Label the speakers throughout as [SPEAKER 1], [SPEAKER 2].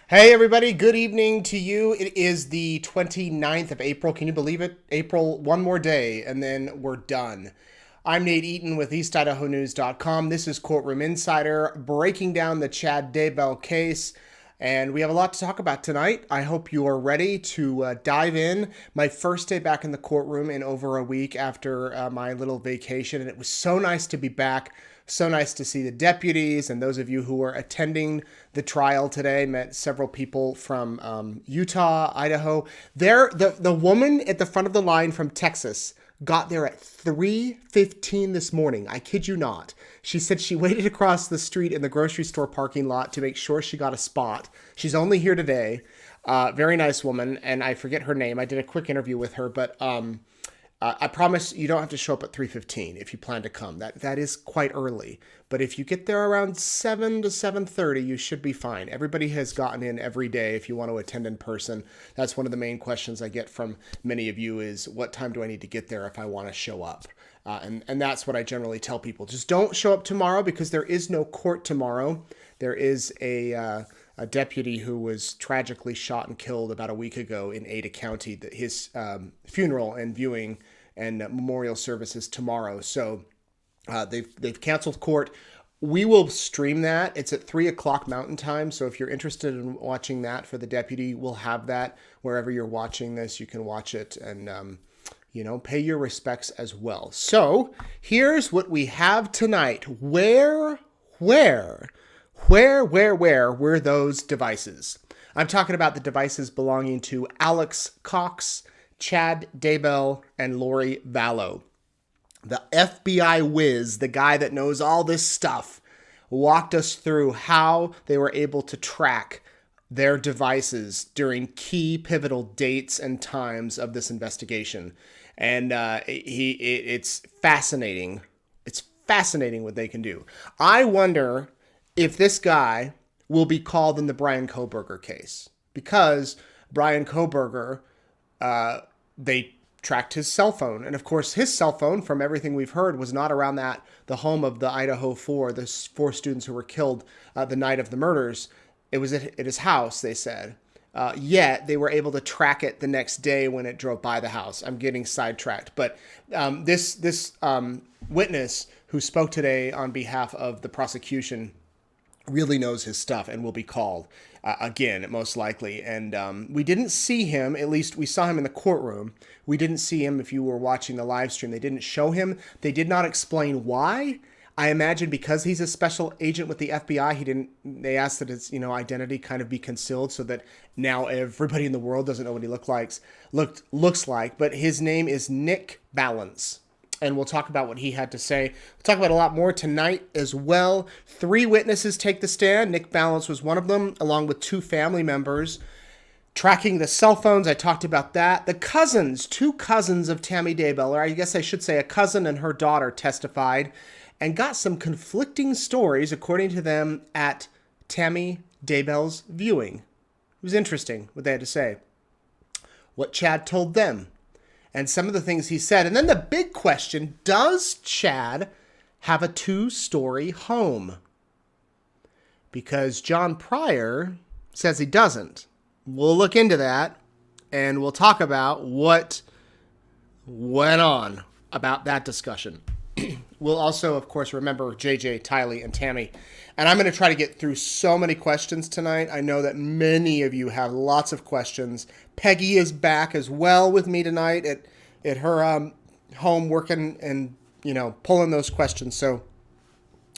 [SPEAKER 1] Hey everybody, good evening to you. It is the 29th of April. Can you believe it? April, one more day, and then we're done. I'm Nate Eaton with EastIdahoNews.com. This is Courtroom Insider, breaking down the Chad Daybell case. And we have a lot to talk about tonight. I hope you are ready to dive in. My first day back in the courtroom in over a week after my little vacation. And it was so nice to be back. So nice to see the deputies and those of you who were attending the trial today. Met several people from Utah, Idaho. The woman at the front of the line from Texas got there at 3:15 this morning. I kid you not. She said she waited across the street in the grocery store parking lot to make sure she got a spot. She's only here today. Very nice woman, and I forget her name. I did a quick interview with her, but I promise you don't have to show up at 3:15 if you plan to come. That is quite early. But if you get there around 7 to 7:30, you should be fine. Everybody has gotten in every day if you want to attend in person. That's one of the main questions I get from many of you is, what time do I need to get there if I want to show up? And that's what I generally tell people. Just don't show up tomorrow because there is no court tomorrow. There is a deputy who was tragically shot and killed about a week ago in Ada County. His funeral and viewing and memorial services tomorrow. So they've canceled court. We will stream that. It's at 3 o'clock Mountain Time. So if you're interested in watching that for the deputy, we'll have that wherever you're watching this. You can watch it and pay your respects as well. So here's what we have tonight. Where were those devices? I'm talking about the devices belonging to Alex Cox, Chad Daybell, and Lori Vallow. The FBI whiz, the guy that knows all this stuff, walked us through how they were able to track their devices during key pivotal dates and times of this investigation. And it's fascinating. It's fascinating what they can do. I wonder if this guy will be called in the Bryan Kohberger case, because Bryan Kohberger, they tracked his cell phone. And of course, his cell phone, from everything we've heard, was not around the home of the Idaho Four, the 4 students who were killed the night of the murders. It was at his house, they said. Yet they were able to track it the next day when it drove by the house. I'm getting sidetracked. But this witness who spoke today on behalf of the prosecution really knows his stuff and will be called again, most likely. And we didn't see him, at least we saw him in the courtroom. We didn't see him if you were watching the live stream. They didn't show him. They did not explain why. I imagine because he's a special agent with the FBI, they asked that his identity kind of be concealed so that now everybody in the world doesn't know what he looks like. But his name is Nick Balance. And we'll talk about what he had to say. We'll talk about a lot more tonight as well. 3 witnesses take the stand. Nick Balance was one of them, along with 2 family members. Tracking the cell phones, I talked about that. The cousins, 2 cousins of Tammy Daybell, or I guess I should say a cousin and her daughter, testified and got some conflicting stories, according to them, at Tammy Daybell's viewing. It was interesting what they had to say. What Chad told them. And some of the things he said. And then the big question, does Chad have a 2-story home? Because John Pryor says he doesn't. We'll look into that, and we'll talk about what went on about that discussion. We'll also, of course, remember JJ, Tylee, and Tammy. And I'm going to try to get through so many questions tonight. I know that many of you have lots of questions. Peggy is back as well with me tonight at her home working and, pulling those questions. So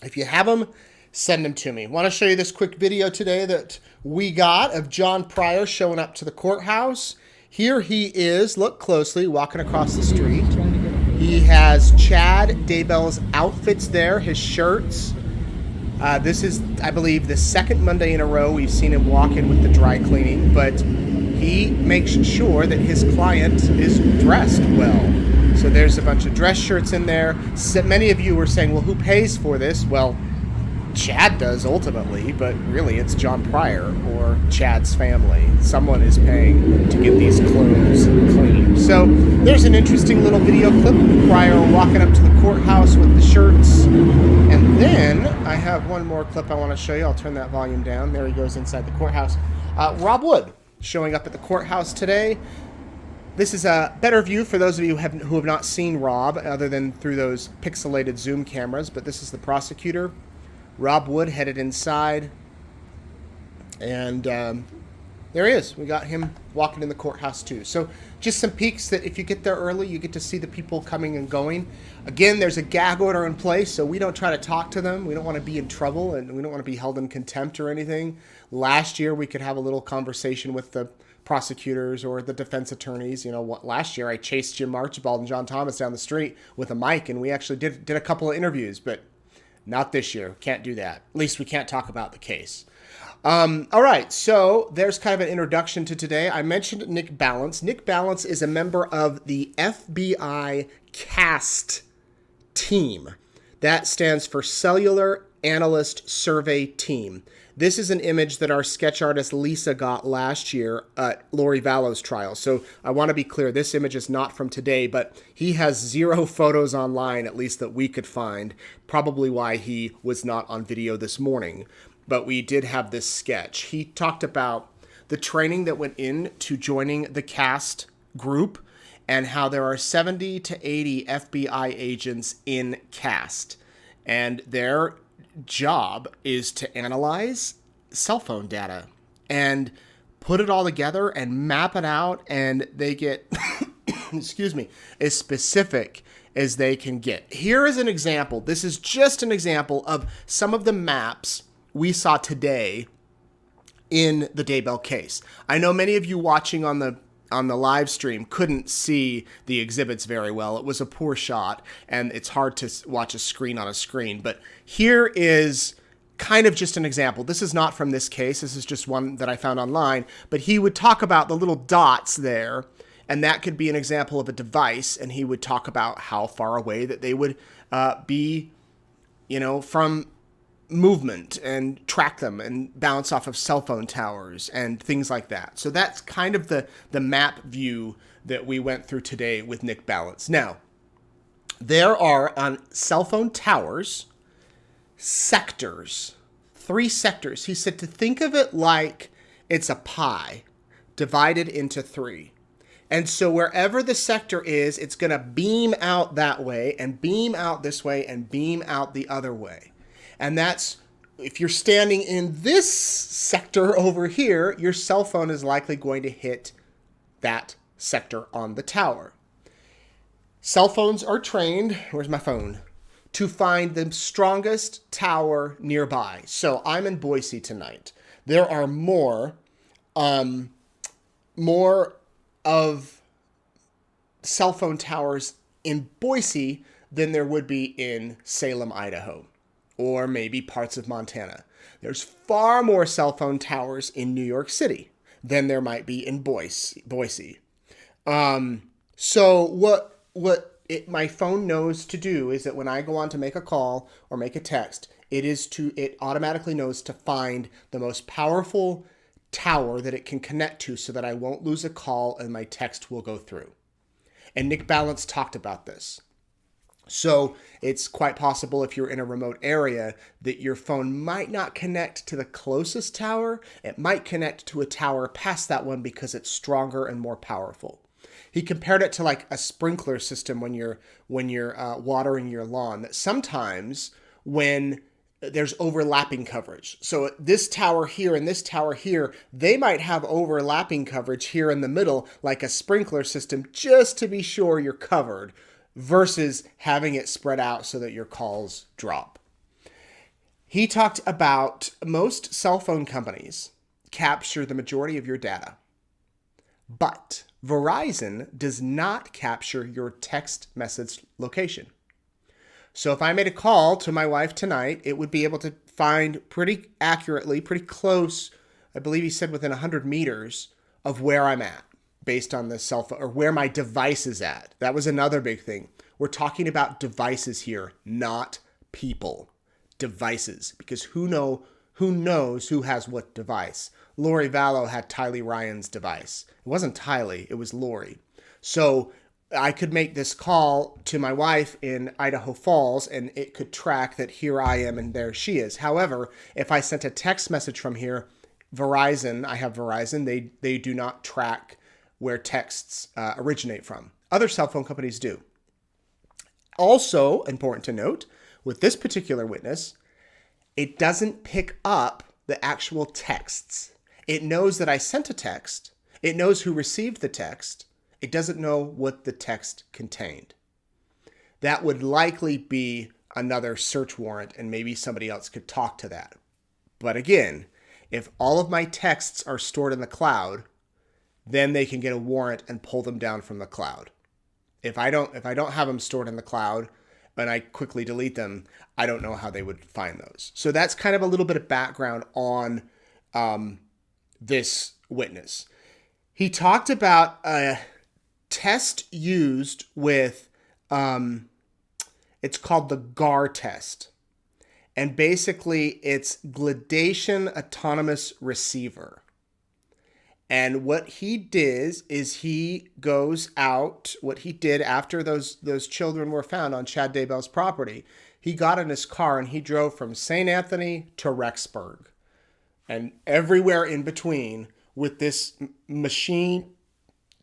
[SPEAKER 1] if you have them, send them to me. Want to show you this quick video today that we got of John Pryor showing up to the courthouse. Here he is, look closely, walking across the street. He has Chad Daybell's outfits there, his shirts. This is, I believe, the second Monday in a row we've seen him walk in with the dry cleaning, but he makes sure that his client is dressed well. So there's a bunch of dress shirts in there. So many of you were saying, well, who pays for this? Well, Chad does ultimately, but really it's John Pryor or Chad's family. Someone is paying to get these clothes cleaned. So there's an interesting little video clip of Pryor walking up to the courthouse with the shirts. And then I have one more clip I want to show you. I'll turn that volume down. There he goes inside the courthouse. Rob Wood showing up at the courthouse today. This is a better view for those of you who have not seen Rob, other than through those pixelated Zoom cameras, but this is the prosecutor. Rob Wood headed inside, and there he is. We got him walking in the courthouse too. So just some peeks that if you get there early, you get to see the people coming and going. Again, there's a gag order in place, so we don't try to talk to them. We don't want to be in trouble, and we don't want to be held in contempt or anything. Last year, we could have a little conversation with the prosecutors or the defense attorneys. You know what? Last year, I chased Jim Archibald and John Thomas down the street with a mic, and we actually did a couple of interviews, but not this year. Can't do that. At least we can't talk about the case. All right, so there's kind of an introduction to today. I mentioned Nick Balance. Nick Balance is a member of the FBI CAST team. That stands for Cellular Analyst Survey Team. This is an image that our sketch artist Lisa got last year at Lori Vallow's trial. So I want to be clear, this image is not from today, but he has 0 photos online, at least that we could find. Probably why he was not on video this morning. But we did have this sketch. He talked about the training that went into joining the CAST group and how there are 70 to 80 FBI agents in CAST. And their job is to analyze cell phone data and put it all together and map it out, and they get excuse me, as specific as they can get. Here is an example. This is just an example of some of the maps we saw today in the Daybell case. I know many of you watching on the live stream couldn't see the exhibits very well. It was a poor shot, and it's hard to watch a screen on a screen. But here is kind of just an example. This is not from this case. This is just one that I found online. But he would talk about the little dots there, and that could be an example of a device. And he would talk about how far away that they would be, from movement, and track them and bounce off of cell phone towers and things like that. So that's kind of the map view that we went through today with Nick Balance. Now, there are on cell phone towers sectors, 3 sectors. He said to think of it like it's a pie divided into 3. And so wherever the sector is, it's going to beam out that way and beam out this way and beam out the other way. And that's, if you're standing in this sector over here, your cell phone is likely going to hit that sector on the tower. Cell phones are trained, where's my phone, to find the strongest tower nearby. So I'm in Boise tonight. There are more of cell phone towers in Boise than there would be in Salem, Idaho, or maybe parts of Montana. There's far more cell phone towers in New York City than there might be in Boise. So what my phone knows to do is that when I go on to make a call or make a text, it automatically knows to find the most powerful tower that it can connect to so that I won't lose a call and my text will go through. And Nick Balance talked about this. So it's quite possible if you're in a remote area that your phone might not connect to the closest tower. It might connect to a tower past that one because it's stronger and more powerful. He compared it to like a sprinkler system when you're watering your lawn. That sometimes when there's overlapping coverage. So this tower here and this tower here, they might have overlapping coverage here in the middle, like a sprinkler system, just to be sure you're covered, versus having it spread out so that your calls drop. He talked about most cell phone companies capture the majority of your data, but Verizon does not capture your text message location. So if I made a call to my wife tonight, it would be able to find pretty accurately, pretty close, I believe he said within 100 meters of where I'm at, based on the cell phone, or where my device is at. That was another big thing. We're talking about devices here, not people. devices, because who knows who has what device. Lori Vallow had Tylee Ryan's device. It wasn't Tylee, it was Lori. So I could make this call to my wife in Idaho Falls and it could track that here I am and there she is. However, if I sent a text message from here, Verizon, I have Verizon, they do not track where texts originate from. Other cell phone companies do. Also, important to note, with this particular witness, it doesn't pick up the actual texts. It knows that I sent a text. It knows who received the text. It doesn't know what the text contained. That would likely be another search warrant, and maybe somebody else could talk to that. But again, if all of my texts are stored in the cloud, then they can get a warrant and pull them down from the cloud. If I don't have them stored in the cloud and I quickly delete them, I don't know how they would find those. So that's kind of a little bit of background on this witness. He talked about a test used with, it's called the GAR test. And basically it's Gradation Autonomous Receiver. And what he did is he goes out, what he did after those children were found on Chad Daybell's property, he got in his car and he drove from St. Anthony to Rexburg and everywhere in between with this machine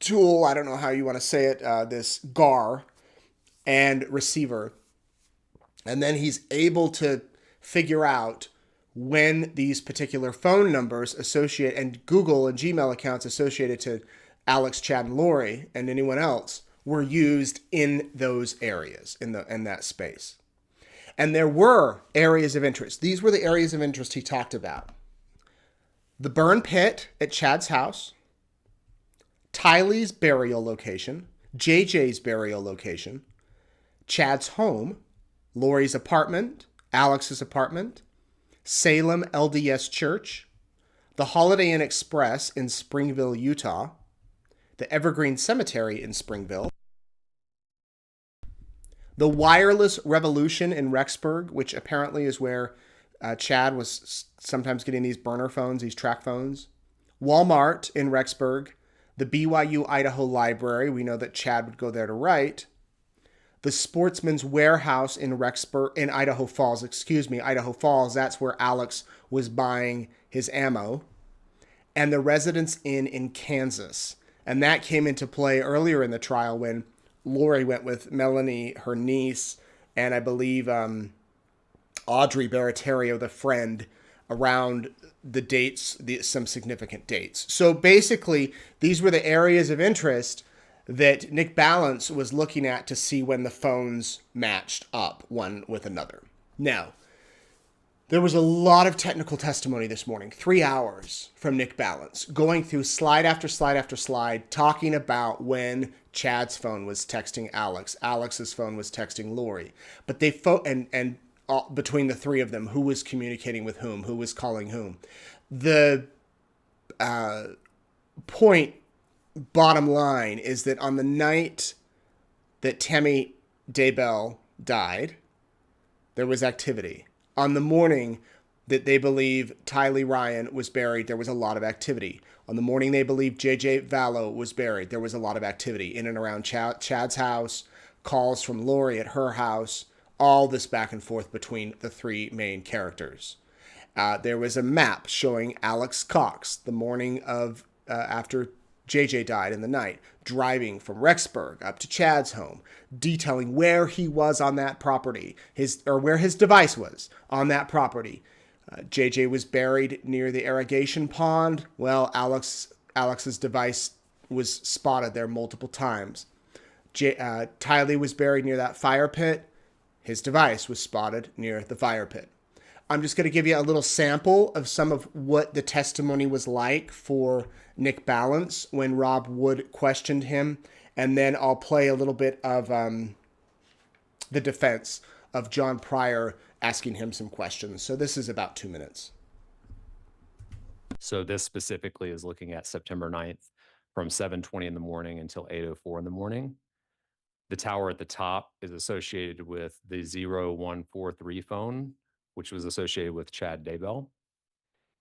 [SPEAKER 1] tool, I don't know how you want to say it, this GAR and receiver. And then he's able to figure out when these particular phone numbers associate and Google and Gmail accounts associated to Alex, Chad, and Lori and anyone else were used in those areas, in that space. And there were areas of interest. These were the areas of interest he talked about. The burn pit at Chad's house, Tylee's burial location, JJ's burial location, Chad's home, Lori's apartment, Alex's apartment, Salem LDS Church, the Holiday Inn Express in Springville, Utah, the Evergreen Cemetery in Springville, the Wireless Revolution in Rexburg, which apparently is where Chad was sometimes getting these burner phones, these track phones, Walmart in Rexburg, the BYU Idaho Library, we know that Chad would go there to write, the Sportsman's Warehouse in Idaho Falls, Idaho Falls, that's where Alex was buying his ammo, and the Residence Inn in Kansas. And that came into play earlier in the trial when Lori went with Melanie, her niece, and I believe Audrey Baratario, the friend, around the dates, some significant dates. So basically, these were the areas of interest that Nick Balance was looking at to see when the phones matched up one with another. Now, there was a lot of technical testimony this morning, 3 hours from Nick Balance, going through slide after slide after slide, talking about when Chad's phone was texting Alex, Alex's phone was texting Lori. But they between the three of them, who was communicating with whom, who was calling whom. The point, bottom line, is that on the night that Tammy Daybell died, there was activity. On the morning that they believe Tylee Ryan was buried, there was a lot of activity. On the morning they believe JJ Vallow was buried, there was a lot of activity in and around Chad's house, calls from Lori at her house, all this back and forth between the three main characters. There was a map showing Alex Cox the morning of after JJ died in the night, driving from Rexburg up to Chad's home, detailing where he was on that property, where his device was on that property. JJ was buried near the irrigation pond. Well, Alex's device was spotted there multiple times. Tylee was buried near that fire pit. His device was spotted near the fire pit. I'm just going to give you a little sample of some of what the testimony was like for Nick Balance when Rob Wood questioned him. And then I'll play a little bit of the defense of John Pryor asking him some questions. So this is about 2 minutes.
[SPEAKER 2] So this specifically is looking at September 9th from 7:20 in the morning until 8:04 in the morning. The tower at the top is associated with the 0143 phone, which was associated with Chad Daybell.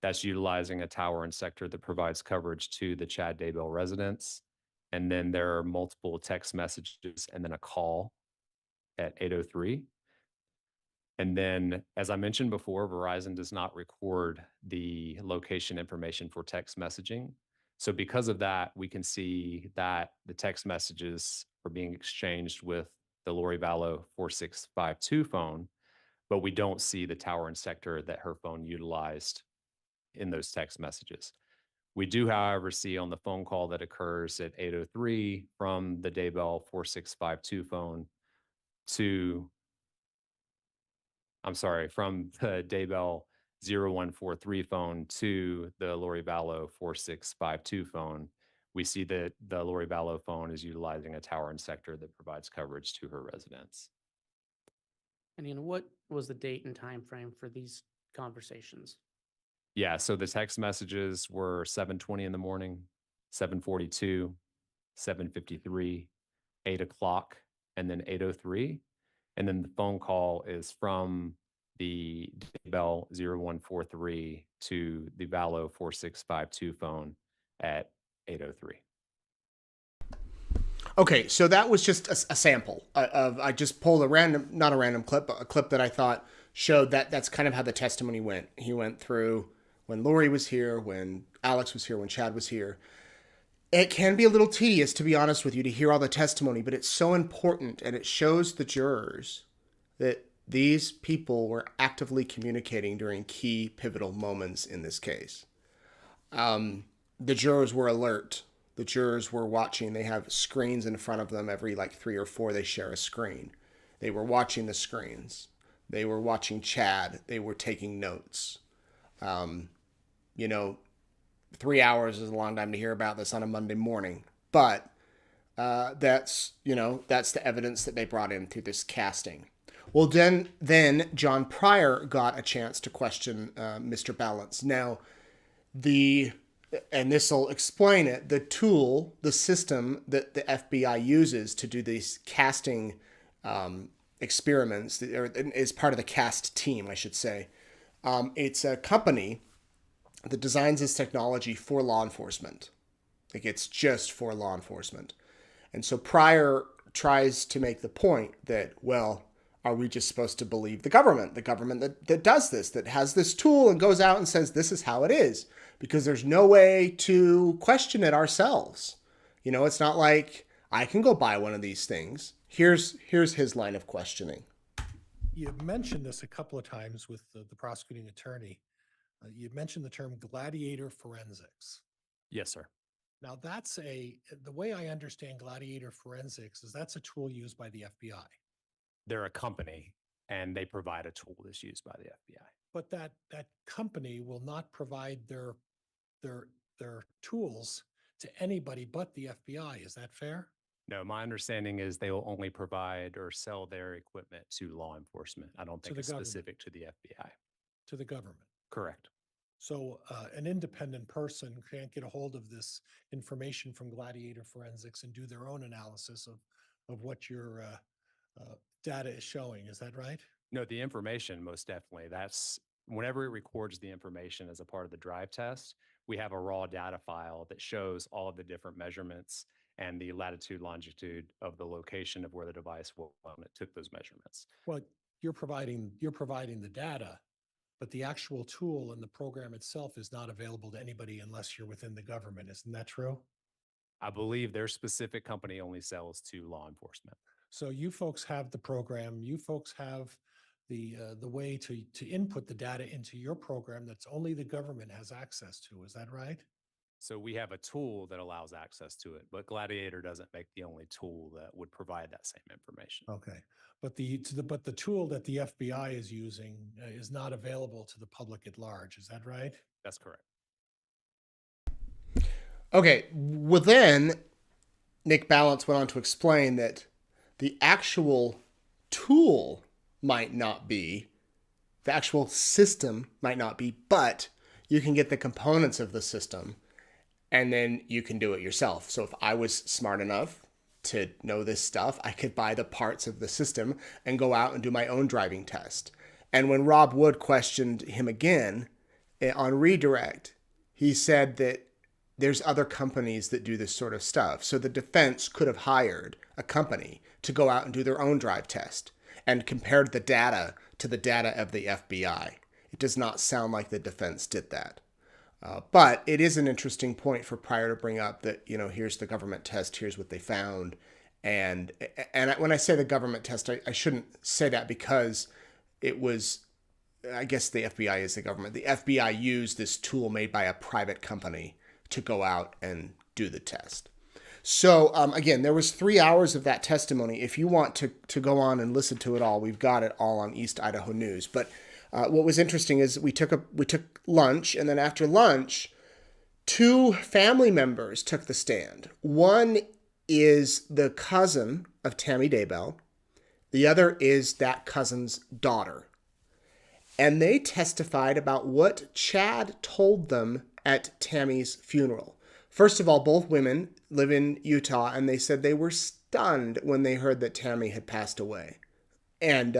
[SPEAKER 2] That's utilizing a tower and sector that provides coverage to the Chad Daybell residence. And then there are multiple text messages and then a call at 8:03. And then, as I mentioned before, Verizon does not record the location information for text messaging. So because of that, we can see that the text messages are being exchanged with the Lori Vallow 4652 phone, but we don't see the tower and sector that her phone utilized in those text messages. We do, however, see on the phone call that occurs at 8:03 from the Daybell 4652 phone to, I'm sorry, from the Daybell 0143 phone to the Lori Vallow 4652 phone, we see that the Lori Vallow phone is utilizing a tower and sector that provides coverage to her residence.
[SPEAKER 3] And what was the date and time frame for these conversations?
[SPEAKER 2] Yeah, so the text messages were 7:20 in the morning, 7:42, 7:53, 8 o'clock, and then 8:03. And then the phone call is from the Daybell 0143 to the Vallow 4652 phone at 8:03.
[SPEAKER 1] Okay, so that was just a sample of, I just pulled a random, not a random clip, but a clip that I thought showed that that's kind of how the testimony went. He went through when Lori was here, when Alex was here, when Chad was here. It can be a little tedious, to be honest with you, to hear all the testimony, but it's so important, and it shows the jurors that these people were actively communicating during key pivotal moments in this case. The jurors were alert. The jurors were watching. They have screens in front of them. Every like 3 or 4, they share a screen. They were watching the screens. They were watching Chad. They were taking notes. 3 hours is a long time to hear about this on a Monday morning, but that's the evidence that they brought in through this casting. Well, then John Pryor got a chance to question Mr. Balance. Now, and this will explain it, the system that the FBI uses to do these casting experiments, or is part of the cast team, I should say. It's a company that designs this technology for law enforcement. Like, it's just for law enforcement. And so Pryor tries to make the point that, well, are we just supposed to believe the government that does this, that has this tool and goes out and says, this is how it is, because there's no way to question it ourselves. It's not like I can go buy one of these things. Here's his line of questioning.
[SPEAKER 4] You mentioned this a couple of times with the prosecuting attorney. You mentioned the term gladiator forensics.
[SPEAKER 2] Yes, sir.
[SPEAKER 4] Now the way I understand gladiator forensics is that's a tool used by the FBI.
[SPEAKER 2] They're a company, and they provide a tool that's used by the FBI.
[SPEAKER 4] But that company will not provide their tools to anybody but the FBI. Is that fair?
[SPEAKER 2] No, my understanding is they will only provide or sell their equipment to law enforcement. I don't think it's specific to the FBI.
[SPEAKER 4] To the government.
[SPEAKER 2] Correct.
[SPEAKER 4] So an independent person can't get a hold of this information from Gladiator Forensics and do their own analysis of what your data is showing. Is that right?
[SPEAKER 2] No, the information, most definitely. That's whenever it records the information as a part of the drive test, we have a raw data file that shows all of the different measurements and the latitude, longitude of the location of where the device was when it took those measurements.
[SPEAKER 4] Well, you're providing the data, but the actual tool and the program itself is not available to anybody unless you're within the government. Isn't that true?
[SPEAKER 2] I believe their specific company only sells to law enforcement.
[SPEAKER 4] So you folks have the program. You folks have the way to input the data into your program that's only the government has access to. Is that right?
[SPEAKER 2] So we have a tool that allows access to it, but Gladiator doesn't make the only tool that would provide that same information.
[SPEAKER 4] Okay, but the tool that the FBI is using is not available to the public at large. Is that right?
[SPEAKER 2] That's correct.
[SPEAKER 1] Okay, well then, Nick Balance went on to explain that the actual tool might not be, the actual system might not be, but you can get the components of the system and then you can do it yourself. So if I was smart enough to know this stuff, I could buy the parts of the system and go out and do my own driving test. And when Rob Wood questioned him again on redirect, he said that there's other companies that do this sort of stuff. So the defense could have hired a company to go out and do their own drive test and compared the data to the data of the FBI. It does not sound like the defense did that. But it is an interesting point for Pryor to bring up that, here's the government test, here's what they found. And when I say the government test, I shouldn't say that because it was, I guess the FBI is the government. The FBI used this tool made by a private company to go out and do the test. So again, there was 3 hours of that testimony. If you want to go on and listen to it all, we've got it all on East Idaho News. But what was interesting is we took lunch, and then after lunch, 2 family members took the stand. One is the cousin of Tammy Daybell. The other is that cousin's daughter. And they testified about what Chad told them at Tammy's funeral. First of all, both women live in Utah, and they said they were stunned when they heard that Tammy had passed away. And,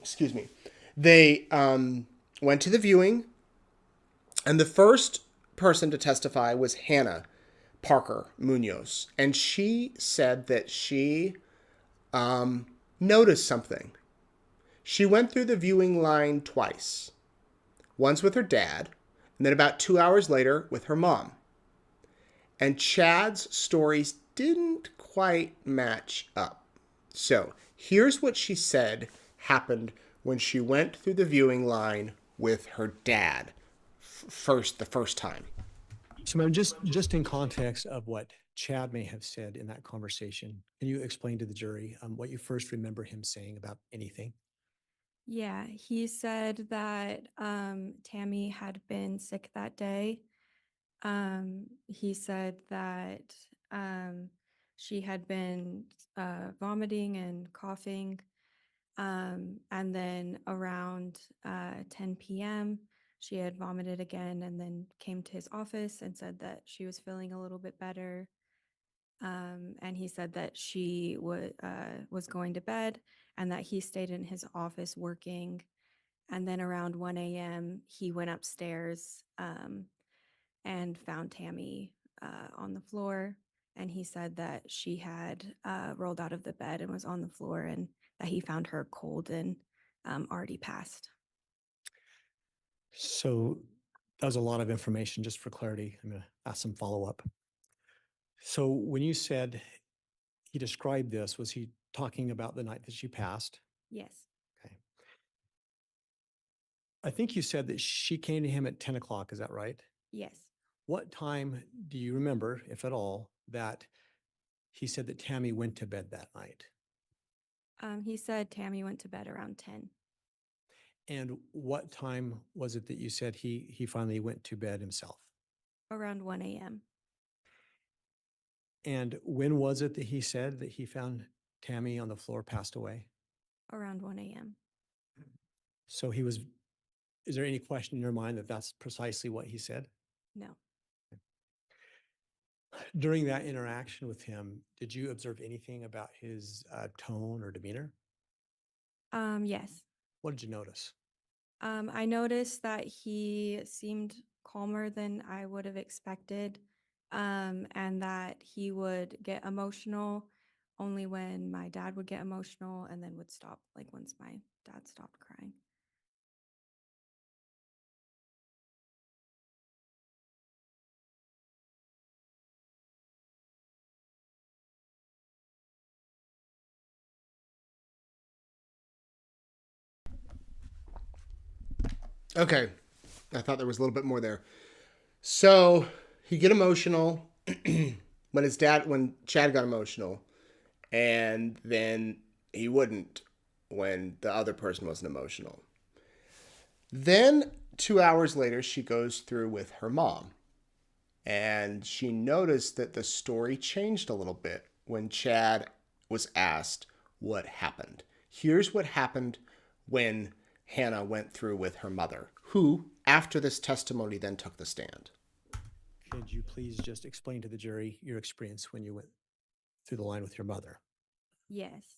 [SPEAKER 1] excuse me, they went to the viewing, and the first person to testify was Hannah Parker Munoz. And she said that she noticed something. She went through the viewing line twice, once with her dad, and then about 2 hours later with her mom. And Chad's stories didn't quite match up. So here's what she said happened when she went through the viewing line with her dad the first time.
[SPEAKER 5] So, ma'am, just in context of what Chad may have said in that conversation, can you explain to the jury what you first remember him saying about anything?
[SPEAKER 6] Yeah, he said that Tammy had been sick that day. He said that she had been vomiting and coughing. And then around 10 p.m., she had vomited again and then came to his office and said that she was feeling a little bit better. And he said that she was going to bed and that he stayed in his office working. And then around 1 a.m., he went upstairs and found Tammy on the floor. And he said that she had rolled out of the bed and was on the floor and that he found her cold and already passed.
[SPEAKER 5] So that was a lot of information. Just for clarity, I'm going to ask some follow-up. So when you said he described this, was he talking about the night that she passed?
[SPEAKER 6] Yes.
[SPEAKER 5] Okay. I think you said that she came to him at 10 o'clock. Is that right?
[SPEAKER 6] Yes.
[SPEAKER 5] What time do you remember, if at all, that he said that Tammy went to bed that night?
[SPEAKER 6] He said Tammy went to bed around 10.
[SPEAKER 5] And what time was it that you said he finally went to bed himself?
[SPEAKER 6] Around 1 a.m.
[SPEAKER 5] And when was it that he said that he found Tammy on the floor, passed away?
[SPEAKER 6] Around 1 a.m.
[SPEAKER 5] So is there any question in your mind that that's precisely what he said?
[SPEAKER 6] No.
[SPEAKER 5] During that interaction with him, did you observe anything about his tone or demeanor?
[SPEAKER 6] Yes.
[SPEAKER 5] What did you notice?
[SPEAKER 6] I noticed that he seemed calmer than I would have expected, and that he would get emotional only when my dad would get emotional and then would stop, like once my dad stopped crying.
[SPEAKER 1] Okay. I thought there was a little bit more there. So he'd get emotional when Chad got emotional, and then he wouldn't when the other person wasn't emotional. Then 2 hours later, she goes through with her mom, and she noticed that the story changed a little bit when Chad was asked what happened. Here's what happened when Hannah went through with her mother, who, after this testimony, then took the stand.
[SPEAKER 5] Could you please just explain to the jury your experience when you went through the line with your mother?
[SPEAKER 6] Yes.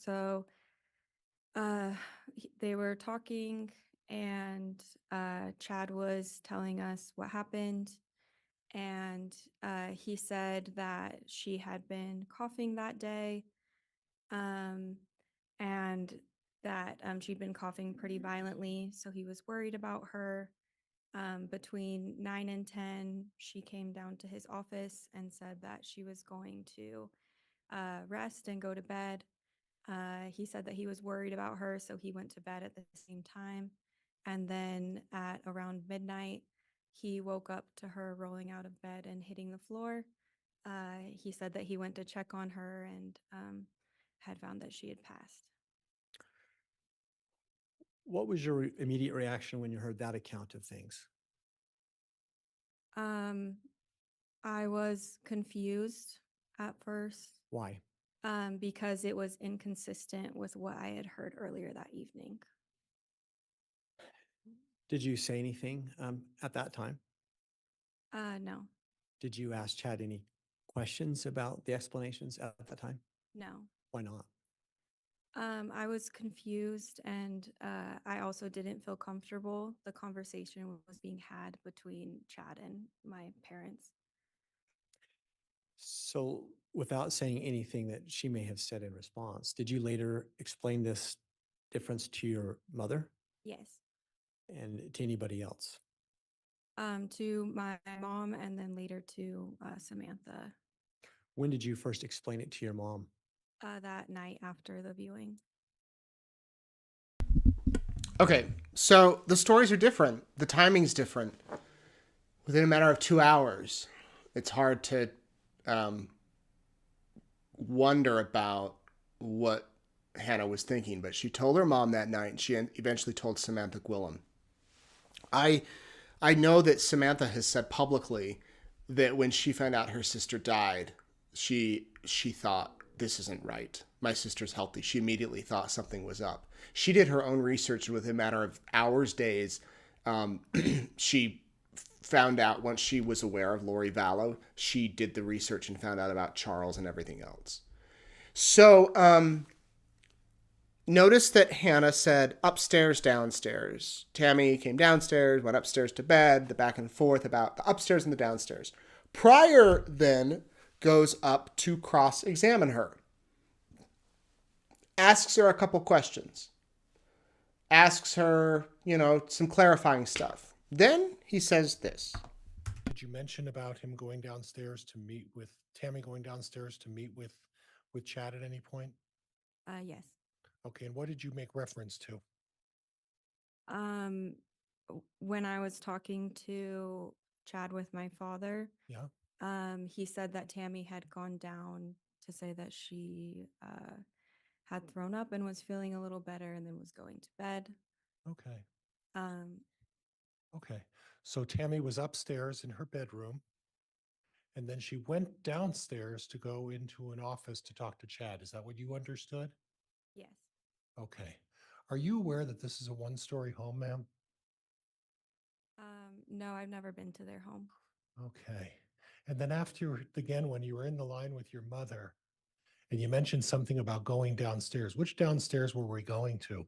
[SPEAKER 6] So They were talking, and Chad was telling us what happened. And he said that she had been coughing that day, um, and that she'd been coughing pretty violently. So he was worried about her. Between 9 and 10, she came down to his office and said that she was going to rest and go to bed. He said that he was worried about her, so he went to bed at the same time. And then at around midnight, he woke up to her rolling out of bed and hitting the floor. He said that he went to check on her and had found that she had passed.
[SPEAKER 5] What was your immediate reaction when you heard that account of things?
[SPEAKER 6] I was confused at first
[SPEAKER 5] Why?
[SPEAKER 6] because it was inconsistent with what I had heard earlier that evening.
[SPEAKER 5] Did you say anything at that time?
[SPEAKER 6] No,
[SPEAKER 5] Did you ask Chad any questions about the explanations at that time?
[SPEAKER 6] no.
[SPEAKER 5] Why not?
[SPEAKER 6] I was confused, and I also didn't feel comfortable. The conversation was being had between Chad and my parents.
[SPEAKER 5] So, without saying anything that she may have said in response, did you later explain this difference to your mother
[SPEAKER 6] Yes.
[SPEAKER 5] and to anybody else?
[SPEAKER 6] To my mom, and then later to Samantha
[SPEAKER 5] When did you first explain it to your mom?
[SPEAKER 6] that night after the viewing.
[SPEAKER 1] Okay, so the stories are different. The timing's different. Within a matter of 2 hours, it's hard to wonder about what Hannah was thinking, but she told her mom that night, and she eventually told Samantha Gwillem. I know that Samantha has said publicly that when she found out her sister died, she thought, this isn't right. My sister's healthy. She immediately thought something was up. She did her own research within a matter of hours, days. She found out once she was aware of Lori Vallow, she did the research and found out about Charles and everything else. So notice that Hannah said upstairs, downstairs. Tammy came downstairs, went upstairs to bed, the back and forth about the upstairs and the downstairs. Pryor then goes up to cross-examine her. Asks her a couple questions. Asks her, some clarifying stuff. Then he says this.
[SPEAKER 4] Did you mention about him going downstairs to meet with Tammy going downstairs to meet with Chad at any point?
[SPEAKER 6] Yes.
[SPEAKER 4] Okay, and what did you make reference to?
[SPEAKER 6] When I was talking to Chad with my father,
[SPEAKER 4] Yeah.
[SPEAKER 6] he said that Tammy had gone down to say that she had thrown up and was feeling a little better and then was going to bed.
[SPEAKER 4] Okay.
[SPEAKER 6] Um,
[SPEAKER 4] Okay. So Tammy was upstairs in her bedroom, and then she went downstairs to go into an office to talk to Chad. Is that what you understood?
[SPEAKER 6] yes.
[SPEAKER 4] Okay. Are you aware that this is a one-story home, ma'am?
[SPEAKER 6] No, I've never been to their home.
[SPEAKER 4] Okay. And then again, when you were in the line with your mother, and you mentioned something about going downstairs, which downstairs were we going to?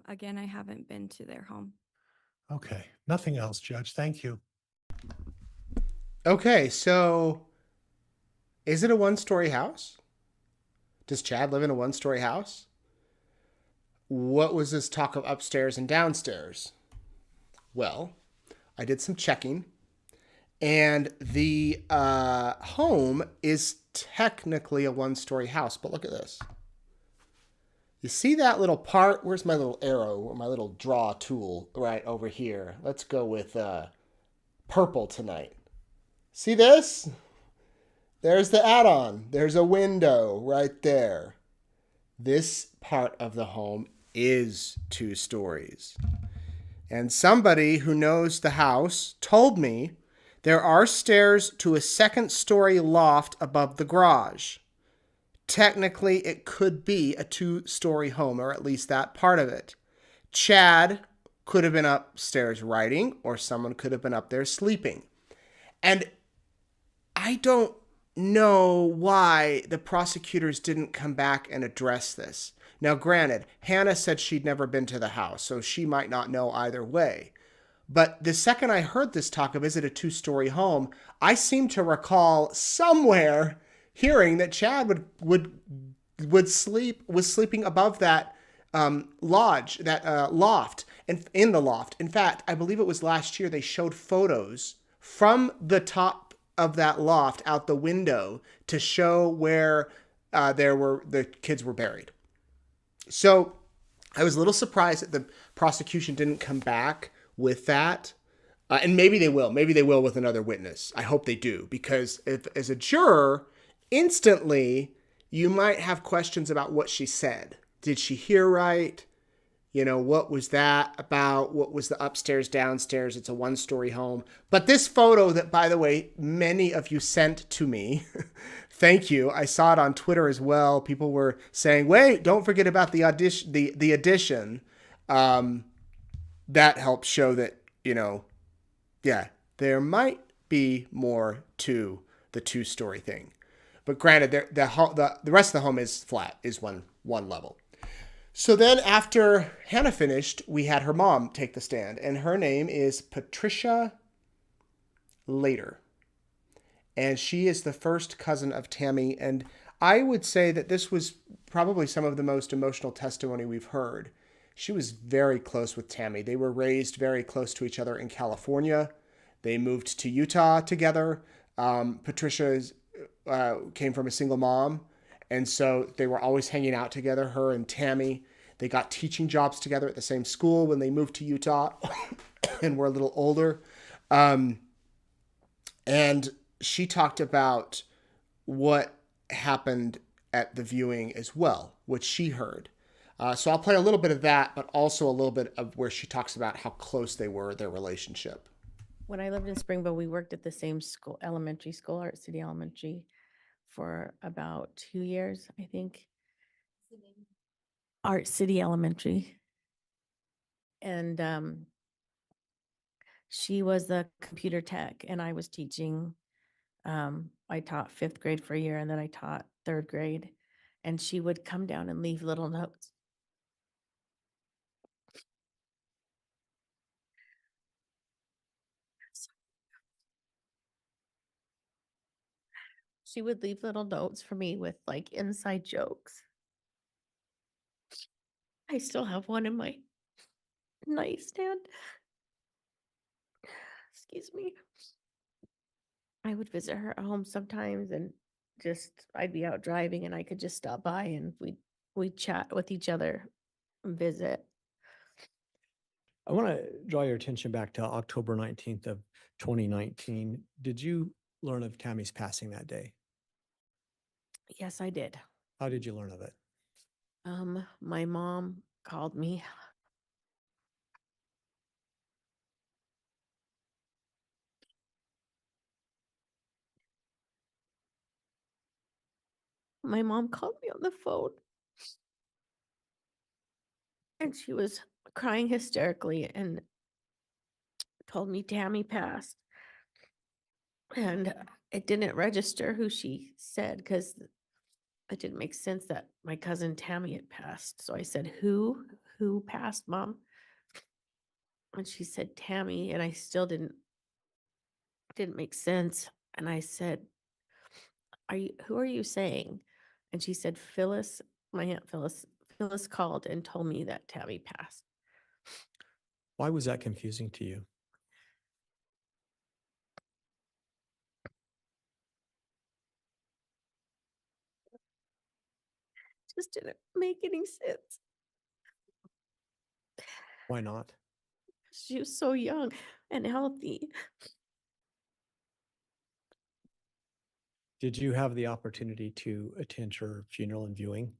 [SPEAKER 6] Again, I haven't been to their home.
[SPEAKER 4] Okay. Nothing else, Judge. Thank you.
[SPEAKER 1] Okay, so is it a one-story house? Does Chad live in a one-story house? What was this talk of upstairs and downstairs? Well, I did some checking, and the home is technically a one-story house, but look at this. You see that little part? Where's my little arrow or my little draw tool? Right over here. Let's go with purple tonight. See this? There's the add-on. There's a window right there. This part of the home is 2 stories. And somebody who knows the house told me there are stairs to a 2nd-story loft above the garage. Technically, it could be a 2-story home, or at least that part of it. Chad could have been upstairs writing, or someone could have been up there sleeping. And I don't know why the prosecutors didn't come back and address this. Now, granted, Hannah said she'd never been to the house, so she might not know either way. But the second I heard this talk of is it a two-story home, I seem to recall somewhere hearing that Chad was sleeping above that lodge, that loft, and in the loft. In fact, I believe it was last year they showed photos from the top of that loft out the window to show where the kids were buried. So I was a little surprised that the prosecution didn't come back with that. And maybe they will. Maybe they will with another witness. I hope they do. Because if, as a juror, instantly, you might have questions about what she said. Did she hear right? What was that about? What was the upstairs, downstairs? It's a one-story home. But this photo that, by the way, many of you sent to me, thank you. I saw it on Twitter as well. People were saying, wait, don't forget about the addition. That helps show that, yeah, there might be more to the two-story thing. But granted, the rest of the home is flat, is one level. So then after Hannah finished, we had her mom take the stand, and her name is Patricia Later. And she is the first cousin of Tammy, and I would say that this was probably some of the most emotional testimony we've heard. She was very close with Tammy. They were raised very close to each other in California. They moved to Utah together. Patricia came from a single mom, and so they were always hanging out together, her and Tammy. They got teaching jobs together at the same school when they moved to Utah and were a little older. And she talked about what happened at the viewing as well, what she heard. So I'll play a little bit of that, but also a little bit of where she talks about how close they were, their relationship.
[SPEAKER 7] When I lived in Springville, we worked at the same school, elementary school, Art City Elementary, for about 2 years, I think. Art City Elementary. And she was the computer tech, and I was teaching. I taught 5th grade for a year, and then I taught 3rd grade. And she would come down and leave little notes. She would leave little notes for me with like inside jokes. I still have one in my nightstand. Excuse me. I would visit her at home sometimes, and I'd be out driving and I could just stop by and we'd chat with each other and visit.
[SPEAKER 5] I want to draw your attention back to October 19th of 2019. Did you learn of Tammy's passing that day?
[SPEAKER 7] Yes, I did.
[SPEAKER 5] How did you learn of it?
[SPEAKER 7] My mom called me. My mom called me on the phone. And she was crying hysterically and told me Tammy passed. And it didn't register who she said, because it didn't make sense that my cousin Tammy had passed. So I said, who passed, Mom? And she said Tammy, and I still didn't make sense. And I said, who are you saying? And she said, Phyllis, my Aunt Phyllis called and told me that Tammy passed.
[SPEAKER 5] Why was that confusing to you?
[SPEAKER 7] Just didn't make any sense.
[SPEAKER 5] Why not?
[SPEAKER 7] She was so young and healthy.
[SPEAKER 5] Did you have the opportunity to attend her funeral and viewing?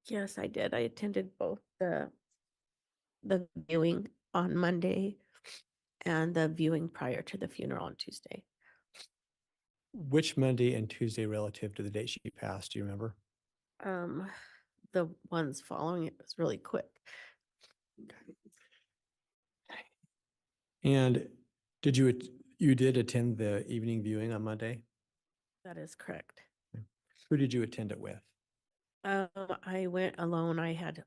[SPEAKER 7] Yes, I did. I attended both the viewing on Monday and the viewing prior to the funeral on Tuesday.
[SPEAKER 5] Which Monday and Tuesday relative to the date she passed, do you remember?
[SPEAKER 7] The ones following it was really quick.
[SPEAKER 5] And you did attend the evening viewing on Monday?
[SPEAKER 7] That is correct.
[SPEAKER 5] Who did you attend it with?
[SPEAKER 7] I went alone. I had,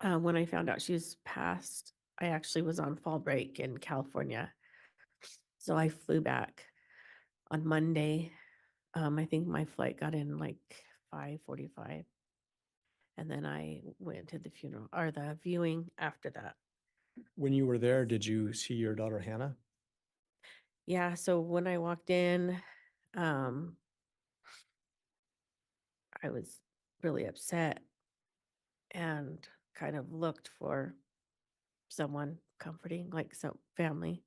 [SPEAKER 7] when I found out she was passed, I actually was on fall break in California. So I flew back on Monday. I think my flight got in like 5:45. And then I went to the funeral or the viewing after that.
[SPEAKER 5] When you were there, did you see your daughter Hannah?
[SPEAKER 7] Yeah, so when I walked in, um, I was really upset and kind of looked for someone comforting, like some family.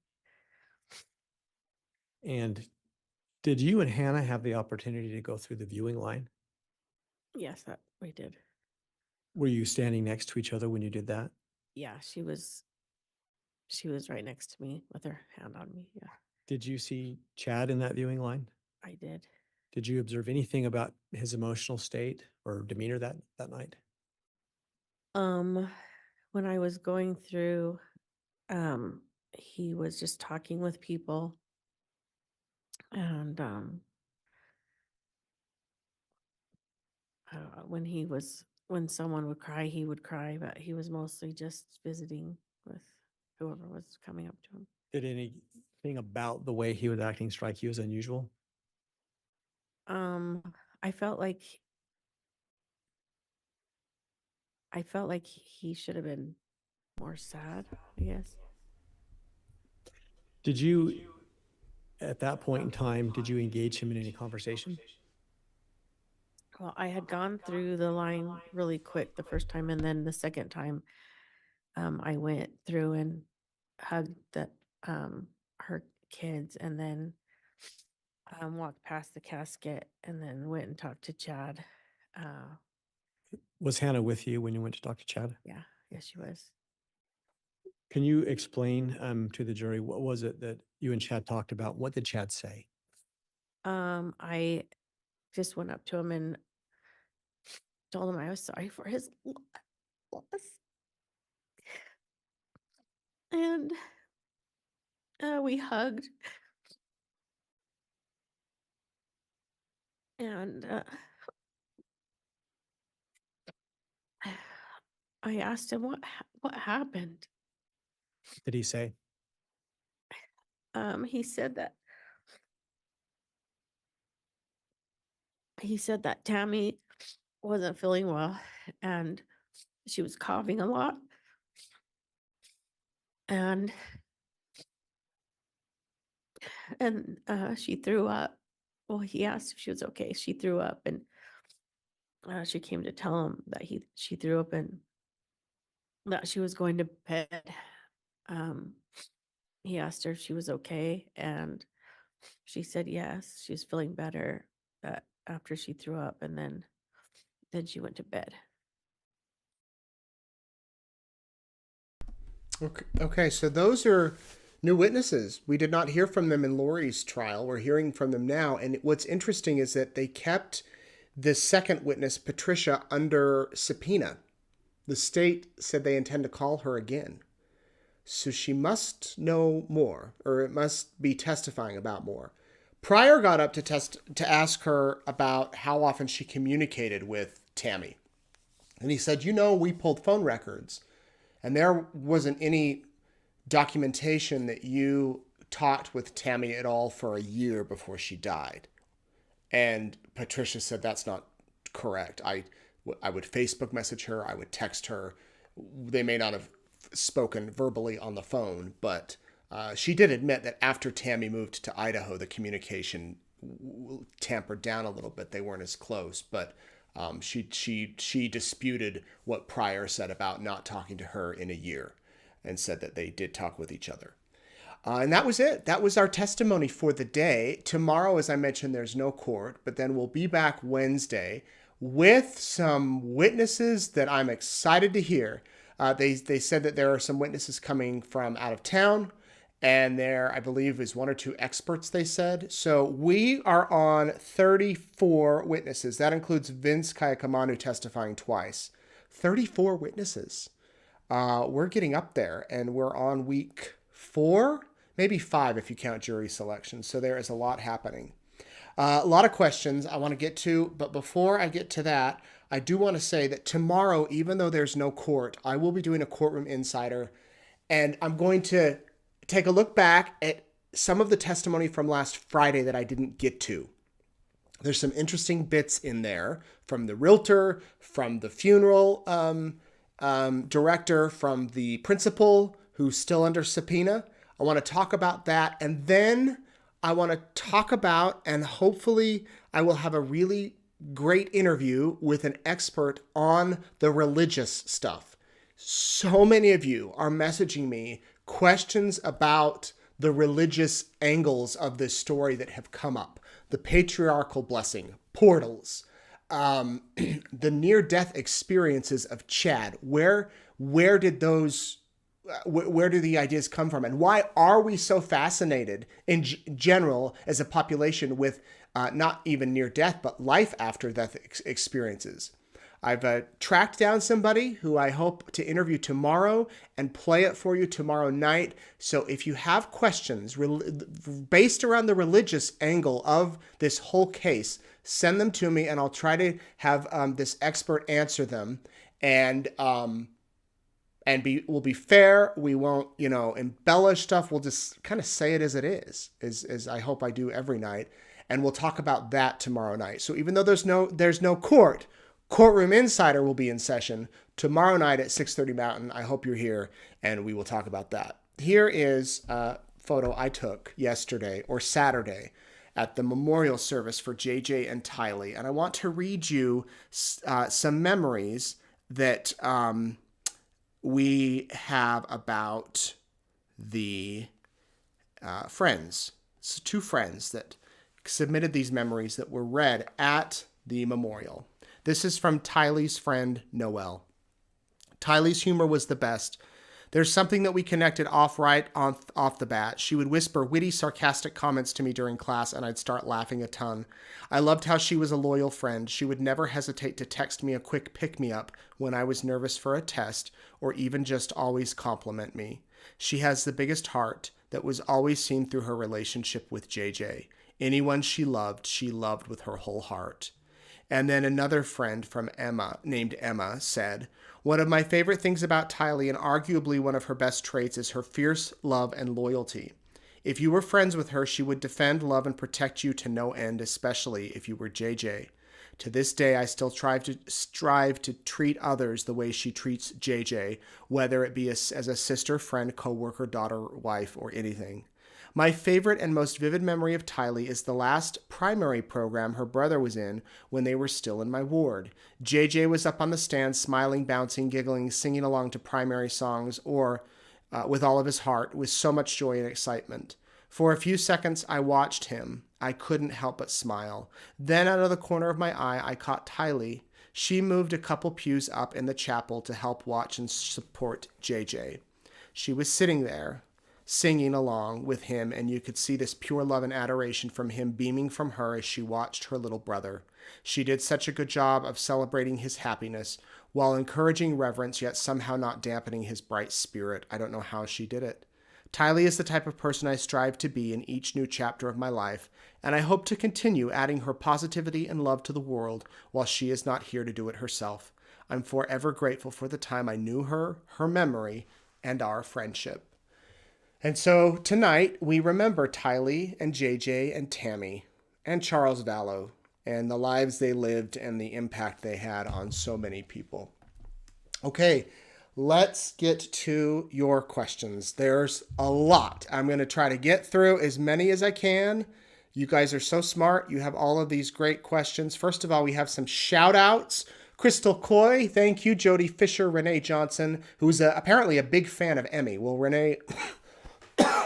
[SPEAKER 5] And did you and Hannah have the opportunity to go through the viewing line?
[SPEAKER 7] Yes, that we did.
[SPEAKER 5] Were you standing next to each other when you did that?
[SPEAKER 7] Yeah, she was right next to me with her hand on me. Yeah,
[SPEAKER 5] Did you see Chad in that viewing line?
[SPEAKER 7] I did.
[SPEAKER 5] Did you observe anything about his emotional state or demeanor that night?
[SPEAKER 7] When I was going through, he was just talking with people and when someone would cry, he would cry, but he was mostly just visiting with whoever was coming up to him.
[SPEAKER 5] Did anything about the way he was acting strike you as unusual?
[SPEAKER 7] Um, I felt like he should have been more sad, I guess.
[SPEAKER 5] Did you, at that point in time, did you engage him in any conversation?
[SPEAKER 7] Well, I had gone through the line really quick the first time, and then the second time, I went through and hugged her kids, and then walked past the casket, and then went and talked to Chad.
[SPEAKER 5] Was Hannah with you when you went to talk to Chad?
[SPEAKER 7] Yeah, yes, she was.
[SPEAKER 5] Can you explain to the jury what was it that you and Chad talked about? What did Chad say?
[SPEAKER 7] I just went up to him and told him I was sorry for his loss. And we hugged. And I asked him what happened.
[SPEAKER 5] Did he say?
[SPEAKER 7] He said that Tammy wasn't feeling well and she was coughing a lot. And she threw up. Well, he asked if she was okay. She threw up, and she came to tell him that she threw up and that she was going to bed. Um, he asked her if she was okay, and she said yes, she's feeling better after she threw up, and then she went to bed.
[SPEAKER 1] Okay, so those are new witnesses. We did not hear from them in Lori's trial. We're hearing from them now. And what's interesting is that they kept the second witness, Patricia, under subpoena. The state said they intend to call her again. So she must know more, or it must be testifying about more. Pryor got up to ask her about how often she communicated with Tammy. And he said, we pulled phone records. And there wasn't any documentation that you talked with Tammy at all for a year before she died. And Patricia said, that's not correct. I would Facebook message her. I would text her. They may not have spoken verbally on the phone, but she did admit that after Tammy moved to Idaho, the communication tampered down a little bit. They weren't as close, but she disputed what Pryor said about not talking to her in a year and said that they did talk with each other. And that was it. That was our testimony for the day. Tomorrow, as I mentioned, there's no court, but then we'll be back Wednesday with some witnesses that I'm excited to hear. They said that there are some witnesses coming from out of town, and there, I believe, is 1 or 2 experts, they said. So we are on 34 witnesses. That includes Vince Kayakamanu testifying twice. 34 witnesses. We're getting up there, and we're on week 4, maybe 5 if you count jury selection. So there is a lot happening. A lot of questions I want to get to, but before I get to that, I do want to say that tomorrow, even though there's no court, I will be doing a Courtroom Insider, and I'm going to take a look back at some of the testimony from last Friday that I didn't get to. There's some interesting bits in there from the realtor, from the funeral director, from the principal who's still under subpoena. I want to talk about that. And then I want to talk about, and hopefully I will have a really great interview with an expert on the religious stuff. So many of you are messaging me questions about the religious angles of this story that have come up. The patriarchal blessing, portals, the near-death experiences of Chad. Where did those, where do the ideas come from? And why are we so fascinated in general as a population with not even near-death, but life after death experiences? I've tracked down somebody who I hope to interview tomorrow and play it for you tomorrow night. So if you have questions based around the religious angle of this whole case, send them to me and I'll try to have this expert answer them. And we'll be fair. We won't, embellish stuff. We'll just kind of say it as it is, as I hope I do every night. And we'll talk about that tomorrow night. So even though there's no court, Courtroom Insider will be in session tomorrow night at 6:30 Mountain. I hope you're here, and we will talk about that. Here is a photo I took yesterday or Saturday at the memorial service for JJ and Tylee, and I want to read you some memories that we have about the friends. So 2 friends that submitted these memories that were read at the memorial. This is from Tylee's friend, Noelle. Tylee's humor was the best. There's something that we connected off the bat. She would whisper witty, sarcastic comments to me during class, and I'd start laughing a ton. I loved how she was a loyal friend. She would never hesitate to text me a quick pick-me-up when I was nervous for a test, or even just always compliment me. She has the biggest heart that was always seen through her relationship with JJ. Anyone she loved with her whole heart. And then another friend from named Emma, said, one of my favorite things about Tylee, and arguably one of her best traits, is her fierce love and loyalty. If you were friends with her, she would defend, love, and protect you to no end, especially if you were JJ. To this day, I still strive to treat others the way she treats JJ, whether it be as a sister, friend, coworker, daughter, wife, or anything. My favorite and most vivid memory of Tylee is the last primary program her brother was in when they were still in my ward. JJ was up on the stand, smiling, bouncing, giggling, singing along to primary songs, or with all of his heart, with so much joy and excitement. For a few seconds, I watched him. I couldn't help but smile. Then out of the corner of my eye, I caught Tylee. She moved a couple pews up in the chapel to help watch and support JJ. She was sitting there, singing along with him, and you could see this pure love and adoration from him beaming from her as she watched her little brother. She did such a good job of celebrating his happiness while encouraging reverence, yet somehow not dampening his bright spirit. I don't know how she did it. Tylee is the type of person I strive to be in each new chapter of my life, and I hope to continue adding her positivity and love to the world while she is not here to do it herself. I'm forever grateful for the time I knew her, her memory, and our friendship. And so tonight we remember Tylee and JJ and Tammy and Charles Vallow and the lives they lived and the impact they had on so many people. Okay, let's get to your questions. There's a lot. I'm going to try to get through as many as I can. You guys are so smart. You have all of these great questions. First of all, we have some shout outs. Crystal Coy, thank you. Jody Fisher, Renee Johnson, who's apparently a big fan of Emmy. Well, Renee...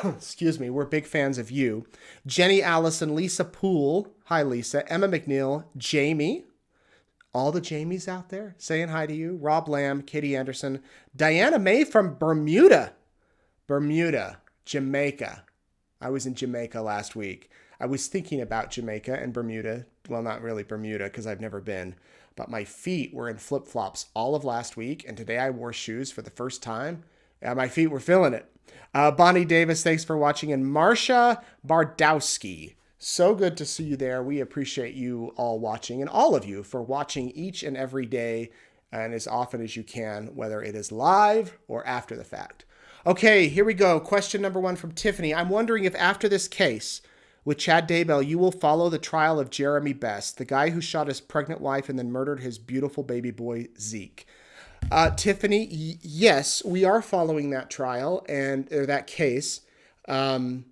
[SPEAKER 1] excuse me, we're big fans of you. Jenny Allison, Lisa Poole, hi Lisa, Emma McNeil, Jamie, all the Jamies out there saying hi to you, Rob Lamb, Katie Anderson, Diana May from Bermuda, Jamaica. I was in Jamaica last week. I was thinking about Jamaica and Bermuda. Well, not really Bermuda because I've never been, but my feet were in flip-flops all of last week, and today I wore shoes for the first time. My feet were feeling it. Bonnie Davis, thanks for watching. And Marcia Bardowski So good to see you there. We appreciate you all watching, and all of you for watching each and every day and as often as you can, whether it is live or after the fact. Okay, here we go. Question number 1 from Tiffany. I'm wondering if after this case with Chad Daybell, you will follow the trial of Jeremy Best, the guy who shot his pregnant wife and then murdered his beautiful baby boy, Zeke. Tiffany, yes, we are following that trial or that case. And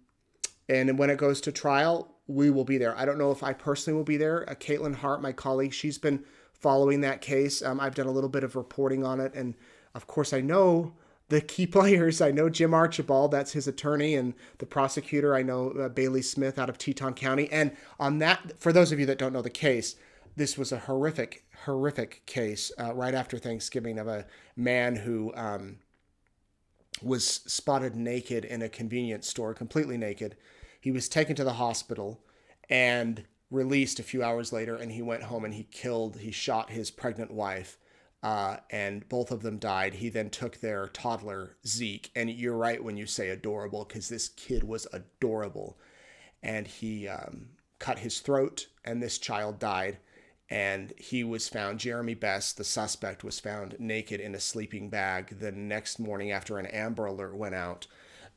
[SPEAKER 1] when it goes to trial, we will be there. I don't know if I personally will be there. Caitlin Hart, my colleague, she's been following that case. I've done a little bit of reporting on it. And of course, I know the key players. I know Jim Archibald, that's his attorney, and the prosecutor. I know Bailey Smith out of Teton County. And on that, for those of you that don't know the case, this was a horrific case right after Thanksgiving of a man who was spotted naked in a convenience store, completely naked. He was taken to the hospital and released a few hours later, and he went home and he shot his pregnant wife, and both of them died. He then took their toddler, Zeke, and you're right when you say adorable, because this kid was adorable, and he cut his throat, and this child died. And he was found, Jeremy Best, the suspect, was found naked in a sleeping bag the next morning after an Amber Alert went out.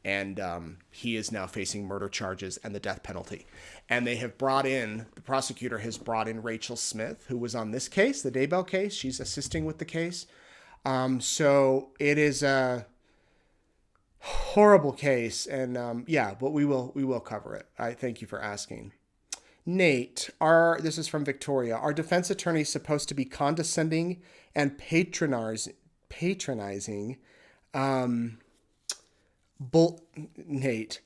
[SPEAKER 1] And he is now facing murder charges and the death penalty. And the prosecutor has brought in Rachel Smith, who was on this case, the Daybell case. She's assisting with the case. So it is a horrible case. And but we will cover it. I thank you for asking. Nate, this is from Victoria. Are defense attorneys supposed to be condescending and patronizing? Nate,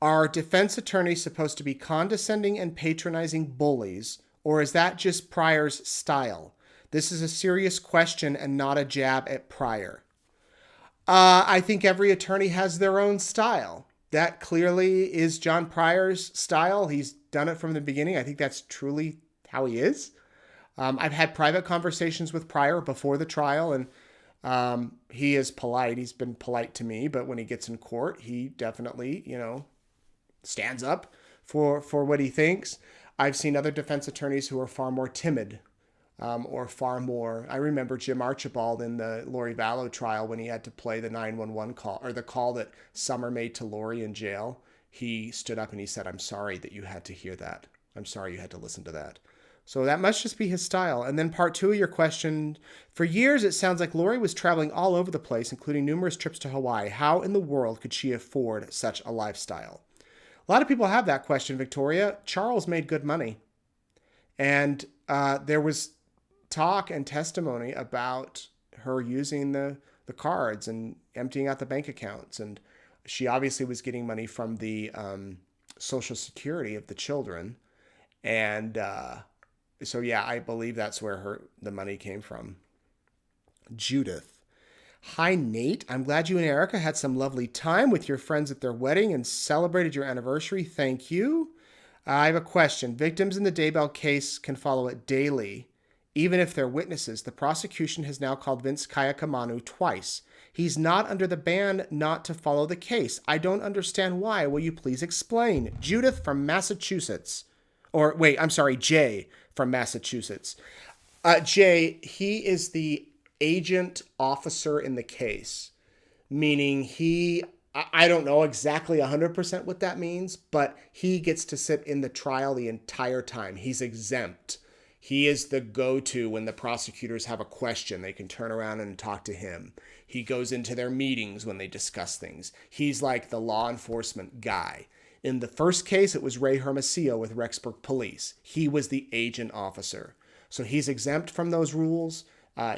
[SPEAKER 1] are defense attorneys supposed to be condescending and patronizing bullies, or is that just Pryor's style? This is a serious question and not a jab at Pryor. I think every attorney has their own style. That clearly is John Pryor's style. He's done it from the beginning. I think that's truly how he is. I've had private conversations with Pryor before the trial, and he is polite. He's been polite to me, but when he gets in court, he definitely, stands up for what he thinks. I've seen other defense attorneys who are far more timid, or far more. I remember Jim Archibald in the Lori Vallow trial when he had to play the 911 call, or the call that Summer made to Lori in jail. He stood up and he said, "I'm sorry that you had to hear that. I'm sorry you had to listen to that." So that must just be his style. And then part 2 of your question, for years it sounds like Lori was traveling all over the place, including numerous trips to Hawaii. How in the world could she afford such a lifestyle? A lot of people have that question, Victoria. Charles made good money. And there was talk and testimony about her using the cards and emptying out the bank accounts. And she obviously was getting money from the Social Security of the children. And so, yeah, I believe that's where the money came from. Judith. Hi, Nate. I'm glad you and Erica had some lovely time with your friends at their wedding and celebrated your anniversary. Thank you. I have a question. Victims in the Daybell case can follow it daily, even if they're witnesses. The prosecution has now called Vince Kayakamanu twice. He's not under the ban not to follow the case. I don't understand why. Will you please explain? Judith from Massachusetts. Or wait, I'm sorry, Jay from Massachusetts. Jay, he is the agent officer in the case, meaning I don't know exactly 100% what that means, but he gets to sit in the trial the entire time. He's exempt. He is the go-to when the prosecutors have a question. They can turn around and talk to him. He goes into their meetings when they discuss things. He's like the law enforcement guy. In the first case, it was Ray Hermosillo with Rexburg Police. He was the agent officer. So he's exempt from those rules.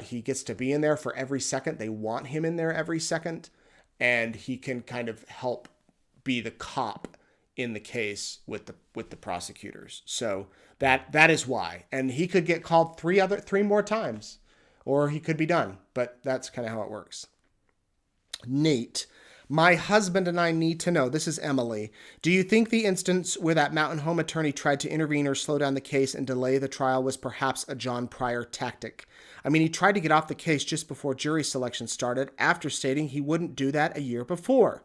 [SPEAKER 1] He gets to be in there for every second. They want him in there every second. And he can kind of help be the cop in the case with the prosecutors. So that is why. And he could get called three more times, or he could be done. But that's kind of how it works. Nate. My husband and I need to know, this is Emily, do you think the instance where that Mountain Home attorney tried to intervene or slow down the case and delay the trial was perhaps a John Pryor tactic? I mean, he tried to get off the case just before jury selection started after stating he wouldn't do that a year before.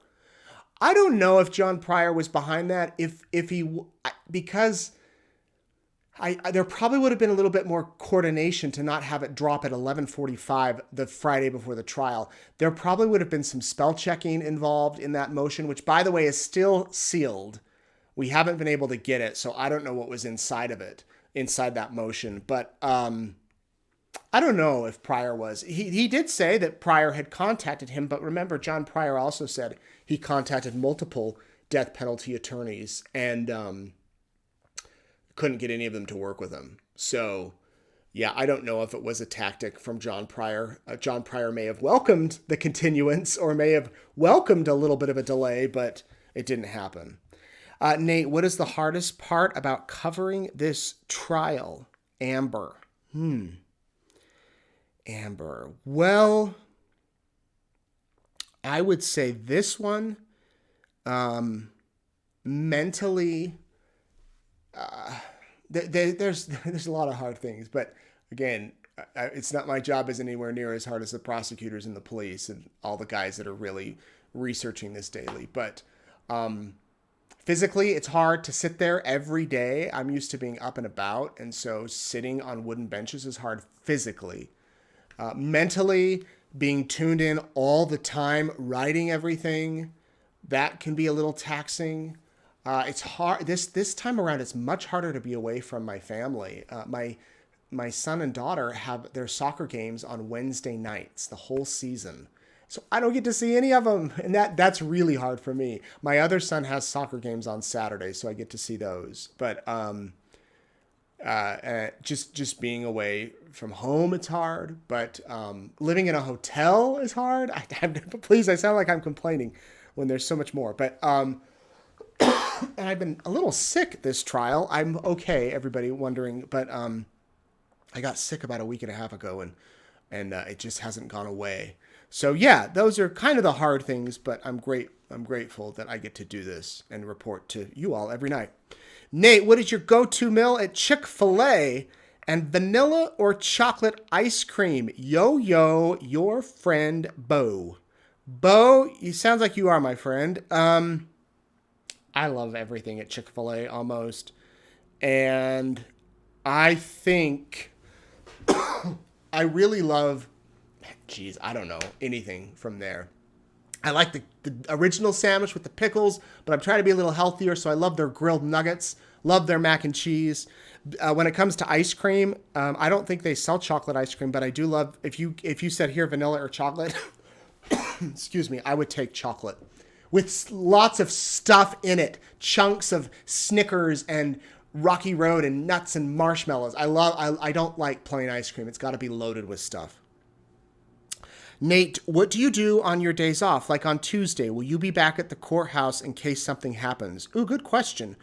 [SPEAKER 1] I don't know if John Pryor was behind that. Because there probably would have been a little bit more coordination to not have it drop at 11:45 the Friday before the trial. There probably would have been some spell checking involved in that motion, which, by the way, is still sealed. We haven't been able to get it, so I don't know what was inside that motion. But I don't know if Pryor was. He did say that Pryor had contacted him, but remember, John Pryor also said he contacted multiple death penalty attorneys and couldn't get any of them to work with him. So, yeah, I don't know if it was a tactic from John Pryor. John Pryor may have welcomed the continuance or may have welcomed a little bit of a delay, but it didn't happen. Nate, what is the hardest part about covering this trial? Amber. Amber. Well, I would say this one, mentally, there's a lot of hard things, but again, it's not my job is anywhere near as hard as the prosecutors and the police and all the guys that are really researching this daily. But physically, it's hard to sit there every day. I'm used to being up and about, and so sitting on wooden benches is hard physically. Mentally, being tuned in all the time, writing everything, that can be a little taxing. It's hard. This time around, it's much harder to be away from my family. My son and daughter have their soccer games on Wednesday nights, the whole season. So I don't get to see any of them, and that's really hard for me. My other son has soccer games on Saturday, so I get to see those. But just being away from home, it's hard. But living in a hotel is hard. Please, I sound like I'm complaining when there's so much more. But and I've been a little sick this trial. I'm okay, everybody wondering, but I got sick about a week and a half ago, and it just hasn't gone away. So yeah, those are kind of the hard things, but I'm grateful that I get to do this and report to you all every night. Nate, what is your go-to meal at Chick-fil-A? And vanilla or chocolate ice cream? Yo, your friend Bo. Bo, you sounds like you are my friend. I love everything at Chick-fil-A almost. And I think I really love, I don't know, anything from there. I like the original sandwich with the pickles, but I'm trying to be a little healthier, so I love their grilled nuggets, love their mac and cheese. When it comes to ice cream, I don't think they sell chocolate ice cream, but I do love, if you said here vanilla or chocolate, excuse me, I would take chocolate with lots of stuff in it, chunks of Snickers and Rocky Road and nuts and marshmallows. I don't like plain ice cream. It's got to be loaded with stuff. Nate, what do you do on your days off? Like on Tuesday, will you be back at the courthouse in case something happens? Ooh, good question.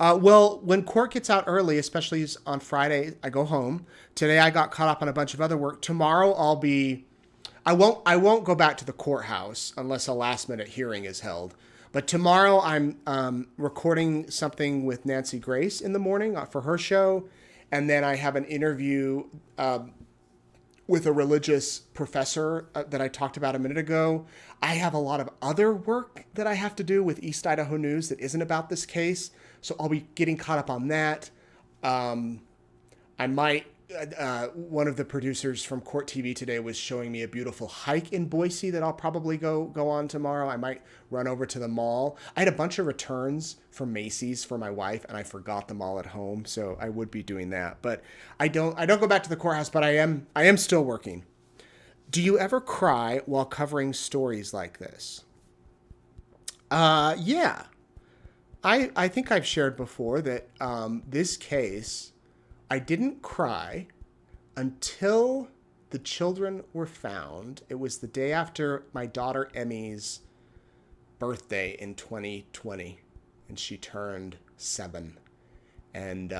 [SPEAKER 1] Well, when court gets out early, especially on Friday, I go home. Today I got caught up on a bunch of other work. Tomorrow I won't go back to the courthouse unless a last minute hearing is held. But tomorrow I'm recording something with Nancy Grace in the morning for her show. And then I have an interview with a religious professor that I talked about a minute ago. I have a lot of other work that I have to do with East Idaho News that isn't about this case. So I'll be getting caught up on that. I might, one of the producers from Court TV today was showing me a beautiful hike in Boise that I'll probably go on tomorrow. I might run over to the mall. I had a bunch of returns from Macy's for my wife, and I forgot them all at home, so I would be doing that. But I don't go back to the courthouse, but I am still working. Do you ever cry while covering stories like this? Yeah. I think I've shared before that this case, I didn't cry until the children were found. It was the day after my daughter Emmy's birthday in 2020, and she turned 7. And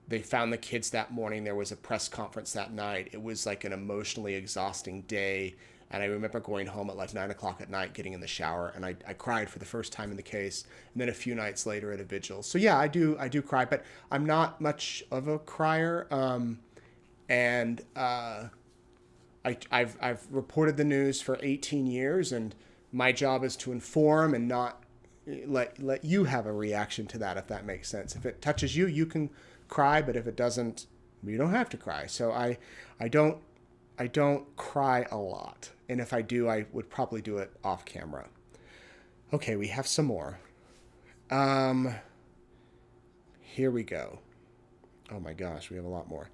[SPEAKER 1] they found the kids that morning. There was a press conference that night. It was like an emotionally exhausting day. And I remember going home at like 9 o'clock at night, getting in the shower, and I cried for the first time in the case. And then a few nights later at a vigil. So yeah, I do cry, but I'm not much of a crier. I've reported the news for 18 years, and My job is to inform and not let you have a reaction to that, if that makes sense. If it touches you, you can cry, but if it doesn't, you don't have to cry. So I don't cry a lot. And if I do, I would probably do it off camera. Okay, we have some more. Here we go. Oh my gosh, we have a lot more.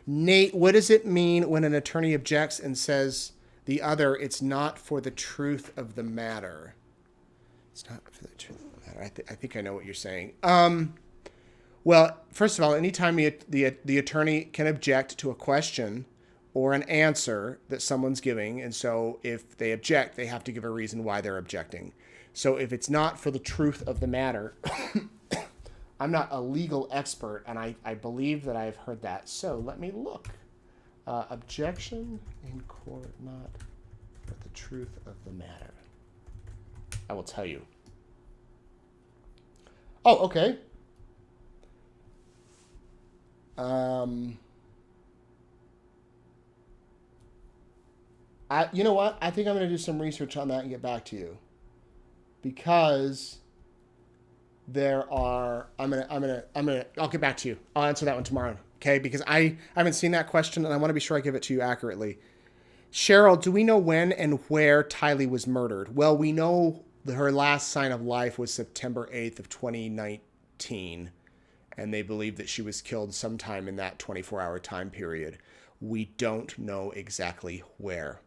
[SPEAKER 1] Nate, what does it mean when an attorney objects and says the other, it's not for the truth of the matter? It's not for the truth of the matter. I think I know what you're saying. Well, first of all, anytime the attorney can object to a question or an answer that someone's giving, and so if they object, they have to give a reason why they're objecting. So if it's not for the truth of the matter, I'm not a legal expert, and I believe that I've heard that. So let me look. Objection in court, not for the truth of the matter. I will tell you. Oh, okay. You know what? I think I'm going to do some research on that and get back to you, because there are. I'll get back to you. I'll answer that one tomorrow. Okay, because I haven't seen that question and I want to be sure I give it to you accurately. Cheryl, do we know when and where Tylee was murdered? Well, we know her last sign of life was September 8th of 2019, and they believe that she was killed sometime in that 24-hour time period. We don't know exactly where,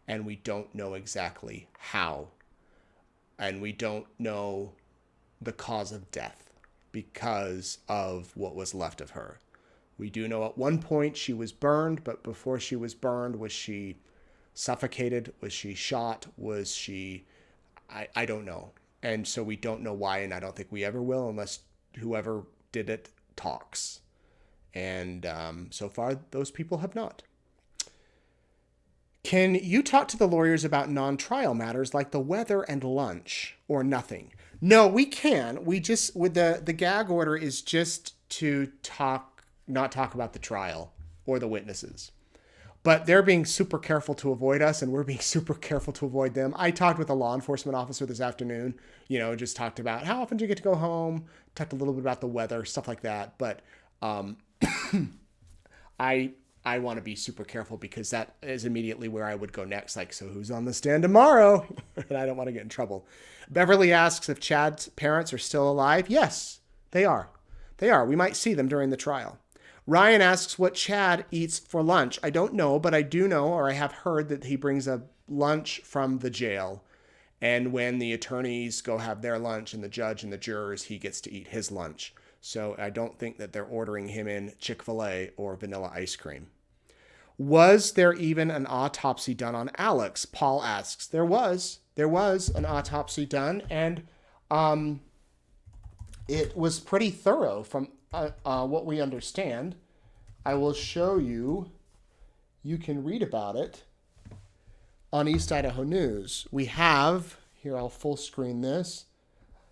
[SPEAKER 1] and we don't know exactly how, and we don't know the cause of death because of what was left of her. We do know at one point she was burned, but before she was burned, was she suffocated? Was she shot? Was she... I don't know. And so we don't know why, and I don't think we ever will unless whoever did it talks. And so far, those people have not. Can you talk to the lawyers about non-trial matters like the weather and lunch, or nothing? No, we can. We just, with the gag order is just to not talk about the trial or the witnesses. But they're being super careful to avoid us, and we're being super careful to avoid them. I talked with a law enforcement officer this afternoon, just talked about how often do you get to go home, talked a little bit about the weather, stuff like that. But I want to be super careful because that is immediately where I would go next. Like, so who's on the stand tomorrow? And I don't want to get in trouble. Beverly asks if Chad's parents are still alive. Yes, they are. They are. We might see them during the trial. Ryan asks what Chad eats for lunch. I don't know, but I do know, or I have heard, that he brings a lunch from the jail. And when the attorneys go have their lunch and the judge and the jurors, he gets to eat his lunch. So I don't think that they're ordering him in Chick-fil-A or vanilla ice cream. Was there even an autopsy done on Alex? Paul asks. There was. There was an autopsy done, and it was pretty thorough from what we understand. I will show you. You can read about it on East Idaho News. We have, here I'll full screen this,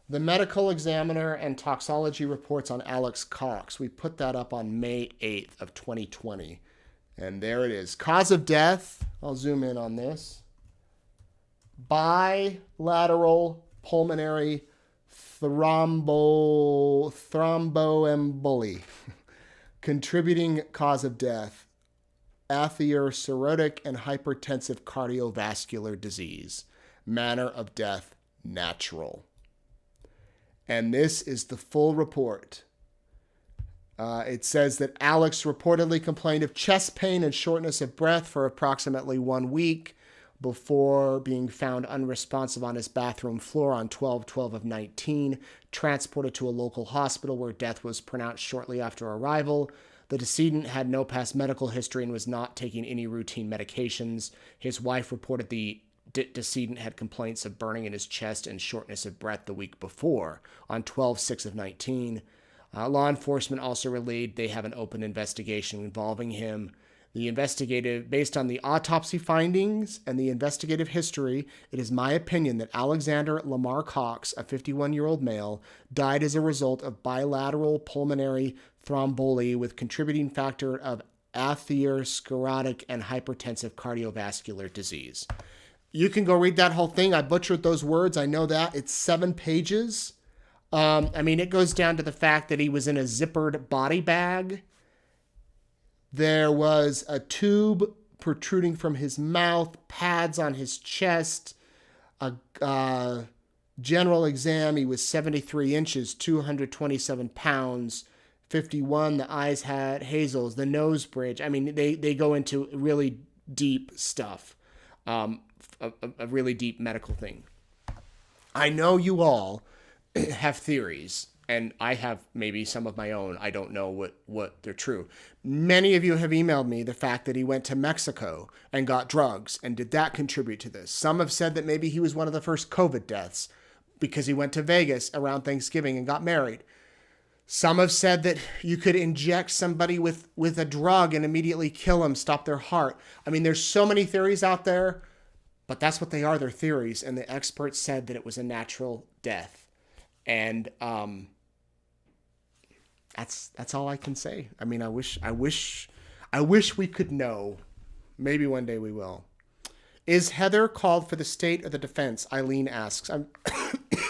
[SPEAKER 1] the medical examiner and toxology reports on Alex Cox. We put that up on May 8th of 2020. And there it is. Cause of death, I'll zoom in on this. Bilateral pulmonary thromboemboli. Contributing cause of death, atherosclerotic and hypertensive cardiovascular disease. Manner of death, natural. And this is the full report. It says that Alex reportedly complained of chest pain and shortness of breath for approximately 1 week before being found unresponsive on his bathroom floor on 12/12 of 19, transported to a local hospital where death was pronounced shortly after arrival. The decedent had no past medical history and was not taking any routine medications. His wife reported the decedent had complaints of burning in his chest and shortness of breath the week before on 12/6 of 19. Law enforcement also relayed they have an open investigation involving him. Based on the autopsy findings and the investigative history, it is my opinion that Alexander Lamar Cox, a 51-year-old male, died as a result of bilateral pulmonary thromboly with contributing factor of atherosclerotic and hypertensive cardiovascular disease. You can go read that whole thing. I butchered those words. I know that. It's 7 pages. I mean, it goes down to the fact that he was in a zippered body bag. There was a tube protruding from his mouth, pads on his chest, a general exam. He was 73 inches, 227 pounds, 51. The eyes had hazels, the nose bridge. I mean, they go into really deep stuff, a really deep medical thing. I know you all have theories, and I have maybe some of my own. I don't know what they're true. Many of you have emailed me the fact that he went to Mexico and got drugs, and did that contribute to this? Some have said that maybe he was one of the first COVID deaths because he went to Vegas around Thanksgiving and got married. Some have said that you could inject somebody with a drug and immediately kill them, stop their heart. I mean, there's so many theories out there, but that's what they are. They're theories, and the experts said that it was a natural death. And that's all I can say. I mean, I wish we could know. Maybe one day we will. Is Heather called for the state or the defense? Eileen asks.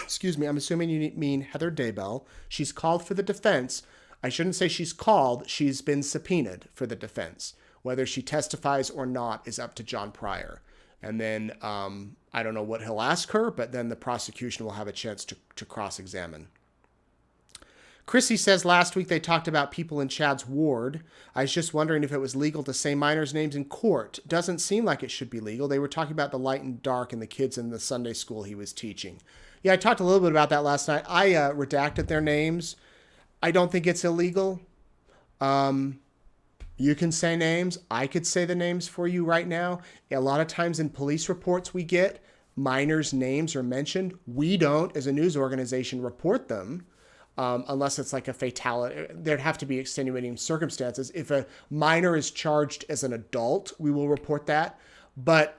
[SPEAKER 1] Excuse me. I'm assuming you mean Heather Daybell. She's called for the defense. I shouldn't say she's called. She's been subpoenaed for the defense. Whether she testifies or not is up to John Pryor. And then I don't know what he'll ask her, but then the prosecution will have a chance to cross-examine. Chrissy says last week they talked about people in Chad's ward. I was just wondering if it was legal to say minors' names in court. Doesn't seem like it should be legal. They were talking about the light and dark and the kids in the Sunday school he was teaching. Yeah, I talked a little bit about that last night. I redacted their names. I don't think it's illegal. You can say names. I could say the names for you right now. A lot of times in police reports we get, minors' names are mentioned. We don't, as a news organization, report them unless it's like a fatality. There'd have to be extenuating circumstances. If a minor is charged as an adult, we will report that. But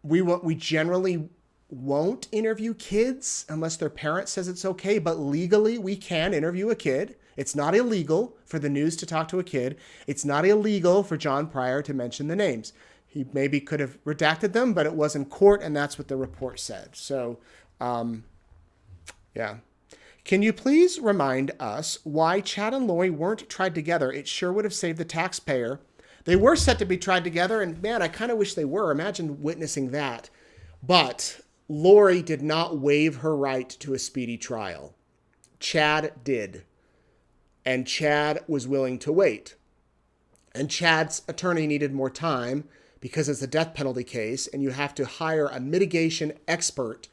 [SPEAKER 1] we generally won't interview kids unless their parent says it's okay. But legally, we can interview a kid. It's not illegal for the news to talk to a kid. It's not illegal for John Pryor to mention the names. He maybe could have redacted them, but it was in court, and that's what the report said. So, yeah. Can you please remind us why Chad and Lori weren't tried together? It sure would have saved the taxpayer. They were set to be tried together, and man, I kind of wish they were. Imagine witnessing that. But Lori did not waive her right to a speedy trial. Chad did. And Chad was willing to wait. And Chad's attorney needed more time because it's a death penalty case, and you have to hire a mitigation expert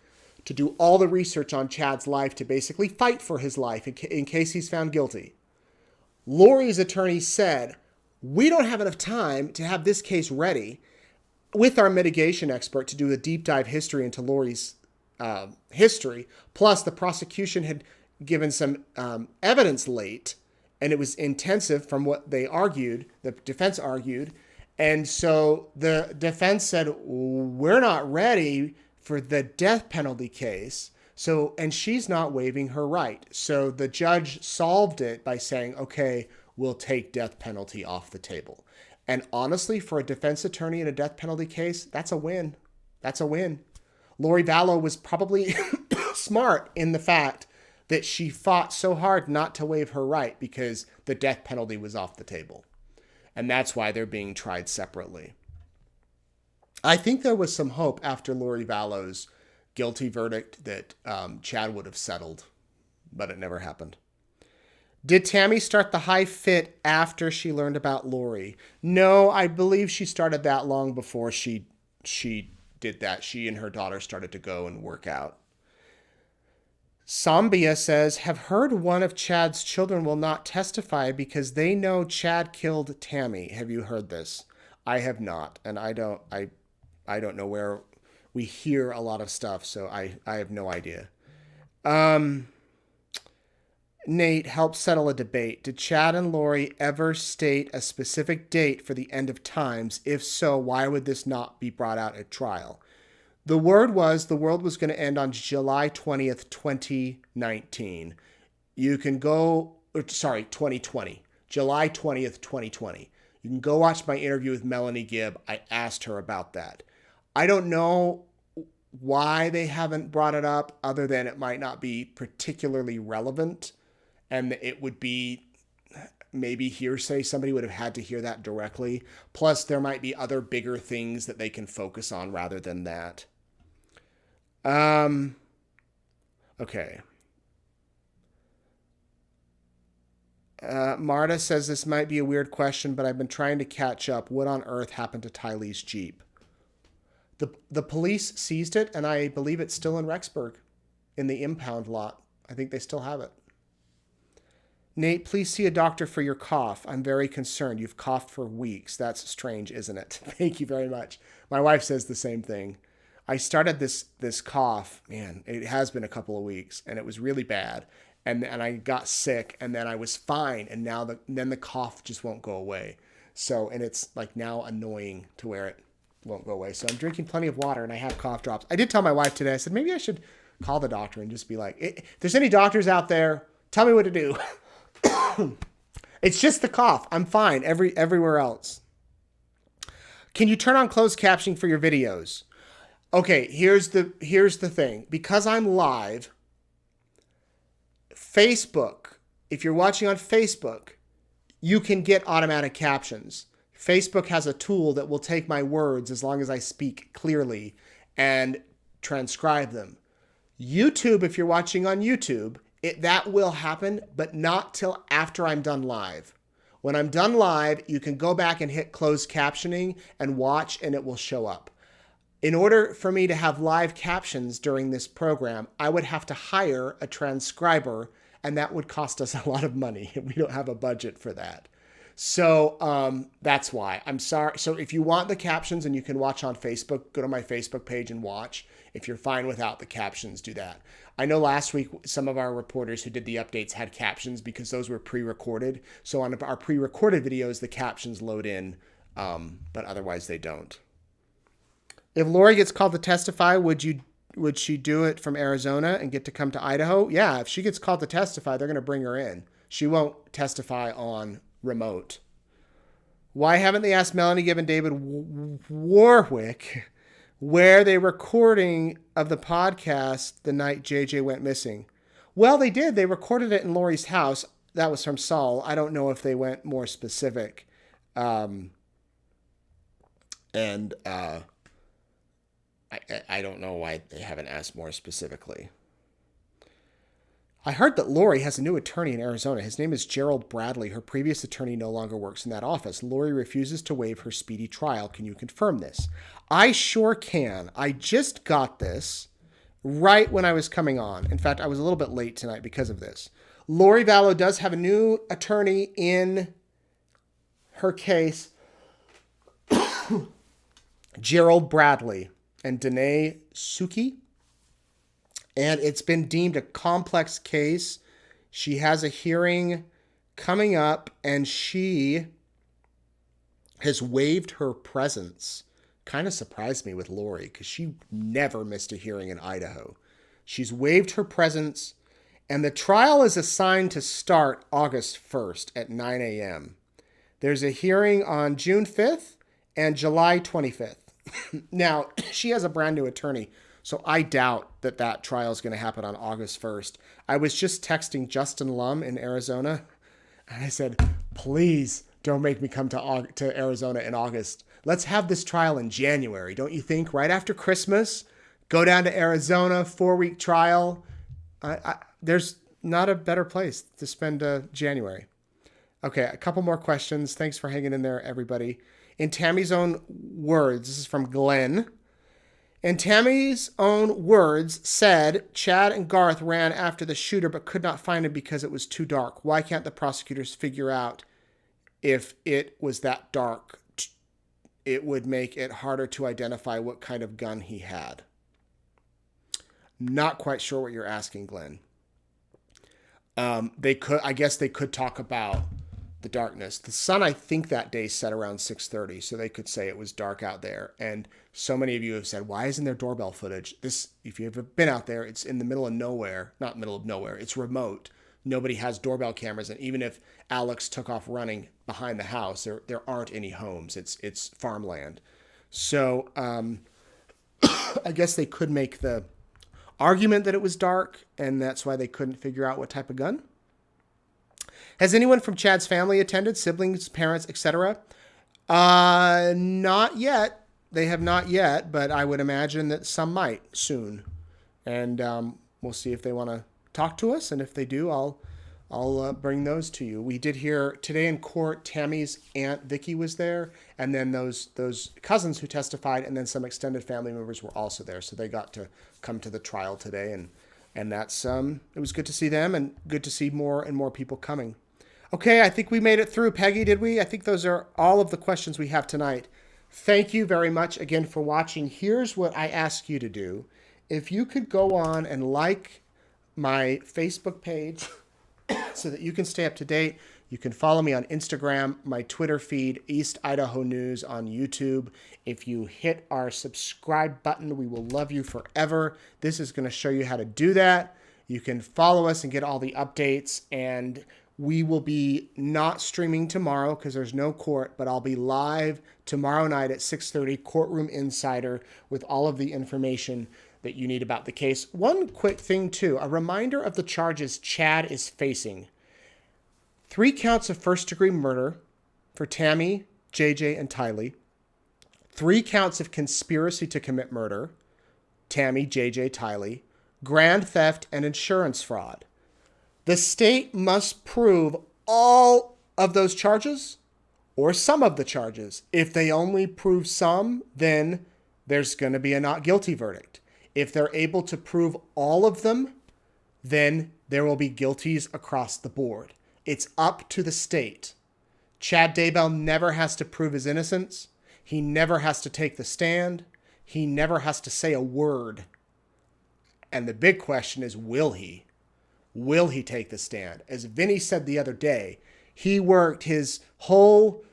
[SPEAKER 1] to do all the research on Chad's life to basically fight for his life in case he's found guilty. Lori's attorney said, we don't have enough time to have this case ready with our mitigation expert to do a deep dive history into Lori's history. Plus, the prosecution had given some evidence late, and it was intensive from what they argued, the defense argued. And so the defense said, we're not ready for the death penalty case. So, and she's not waiving her right. So the judge solved it by saying, okay, we'll take death penalty off the table. And honestly, for a defense attorney in a death penalty case, that's a win. That's a win. Lori Vallow was probably smart in the fact that she fought so hard not to waive her right because the death penalty was off the table. And that's why they're being tried separately. I think there was some hope after Lori Vallow's guilty verdict that Chad would have settled, but it never happened. Did Tammy start the high fit after she learned about Lori? No, I believe she started that long before she did that. She and her daughter started to go and work out. Sambia says, have heard one of Chad's children will not testify because they know Chad killed Tammy. Have you heard this? I have not. And I don't know where we hear a lot of stuff, so I have no idea. Nate, help settle a debate. Did Chad and Lori ever state a specific date for the end of times? If so, why would this not be brought out at trial? The word was the world was going to end on July 20th, 2019. You can go, 2020. July 20th, 2020. You can go watch my interview with Melanie Gibb. I asked her about that. I don't know why they haven't brought it up, other than it might not be particularly relevant, and it would be maybe hearsay. Somebody would have had to hear that directly. Plus, there might be other bigger things that they can focus on rather than that. Okay. Marta says this might be a weird question, but I've been trying to catch up. What on earth happened to Tylee's Jeep? The police seized it, and I believe it's still in Rexburg in the impound lot. I think they still have it. Nate, please see a doctor for your cough. I'm very concerned. You've coughed for weeks. That's strange, isn't it? Thank you very much. My wife says the same thing. I started this cough, man, it has been a couple of weeks, and it was really bad. And I got sick, and then I was fine, and then the cough just won't go away. So, and it's like now annoying to where it won't go away. So I'm drinking plenty of water, and I have cough drops. I did tell my wife today, I said, maybe I should call the doctor and just be like, if there's any doctors out there, tell me what to do. It's just the cough. I'm fine everywhere else. Can you turn on closed captioning for your videos? Okay, here's the thing. Because I'm live, Facebook, if you're watching on Facebook, you can get automatic captions. Facebook has a tool that will take my words as long as I speak clearly and transcribe them. YouTube, if you're watching on YouTube, that will happen, but not till after I'm done live. When I'm done live, you can go back and hit closed captioning and watch, and it will show up. In order for me to have live captions during this program, I would have to hire a transcriber, and that would cost us a lot of money. We don't have a budget for that. So that's why. I'm sorry. So if you want the captions and you can watch on Facebook, go to my Facebook page and watch. If you're fine without the captions, do that. I know last week some of our reporters who did the updates had captions because those were pre-recorded. So on our pre-recorded videos, the captions load in, but otherwise they don't. If Lori gets called to testify, would she do it from Arizona and get to come to Idaho? Yeah, if she gets called to testify, they're going to bring her in. She won't testify on remote. Why haven't they asked Melanie Gibb and David Warwick where they recording of the podcast the night JJ went missing? Well, they did. They recorded it in Lori's house. That was from Saul. I don't know if they went more specific. I don't know why they haven't asked more specifically. I heard that Lori has a new attorney in Arizona. His name is Gerald Bradley. Her previous attorney no longer works in that office. Lori refuses to waive her speedy trial. Can you confirm this? I sure can. I just got this right when I was coming on. In fact, I was a little bit late tonight because of this. Lori Vallow does have a new attorney in her case. Gerald Bradley and Danae Suki. And it's been deemed a complex case. She has a hearing coming up, and she has waived her presence. Kind of surprised me with Lori because she never missed a hearing in Idaho. She's waived her presence, and the trial is assigned to start August 1st at 9 a.m. There's a hearing on June 5th and July 25th. Now, she has a brand new attorney, so I doubt that trial is going to happen on August 1st. I was just texting Justin Lum in Arizona, and I said, please don't make me come to Arizona in August. Let's have this trial in January, don't you think? Right after Christmas, go down to Arizona, 4-week trial. There's not a better place to spend January. Okay, a couple more questions. Thanks for hanging in there, everybody. In Tammy's own words, this is from Glenn. In Tammy's own words, said Chad and Garth ran after the shooter but could not find him because it was too dark. Why can't the prosecutors figure out if it was that dark? It would make it harder to identify what kind of gun he had. Not quite sure what you're asking, Glenn. I guess they could talk about the darkness. The sun, I think that day set around 6:30, so they could say it was dark out there. And so many of you have said, why isn't there doorbell footage? This, if you've been out there, it's in the middle of nowhere, not middle of nowhere. It's remote. Nobody has doorbell cameras. And even if Alex took off running behind the house, there aren't any homes. It's farmland. So I guess they could make the argument that it was dark, and that's why they couldn't figure out what type of gun. Has anyone from Chad's family attended? Siblings, parents, etc.? Not yet. They have not yet, but I would imagine that some might soon. And we'll see if they want to talk to us, and if they do, I'll bring those to you. We did hear today in court, Tammy's aunt Vicky was there, and then those cousins who testified, and then some extended family members were also there. So they got to come to the trial today, and that's it was good to see them, and good to see more and more people coming. Okay, I think we made it through. Peggy, did we? I think those are all of the questions we have tonight. Thank you very much again for watching. Here's what I ask you to do. If you could go on and like my Facebook page so that you can stay up to date. You can follow me on Instagram, my Twitter feed, East Idaho News on YouTube. If you hit our subscribe button, we will love you forever. This is going to show you how to do that. You can follow us and get all the updates, and we will be not streaming tomorrow because there's no court, but I'll be live tomorrow night at 6:30, Courtroom Insider, with all of the information that you need about the case. One quick thing too, a reminder of the charges Chad is facing. 3 counts of first-degree murder for Tammy, JJ, and Tylee. 3 counts of conspiracy to commit murder, Tammy, JJ, Tylee. Grand theft and insurance fraud. The state must prove all of those charges or some of the charges. If they only prove some, then there's going to be a not guilty verdict. If they're able to prove all of them, then there will be guilties across the board. It's up to the state. Chad Daybell never has to prove his innocence. He never has to take the stand. He never has to say a word. And the big question is, will he? Will he take the stand? As Vinny said the other day, he worked his whole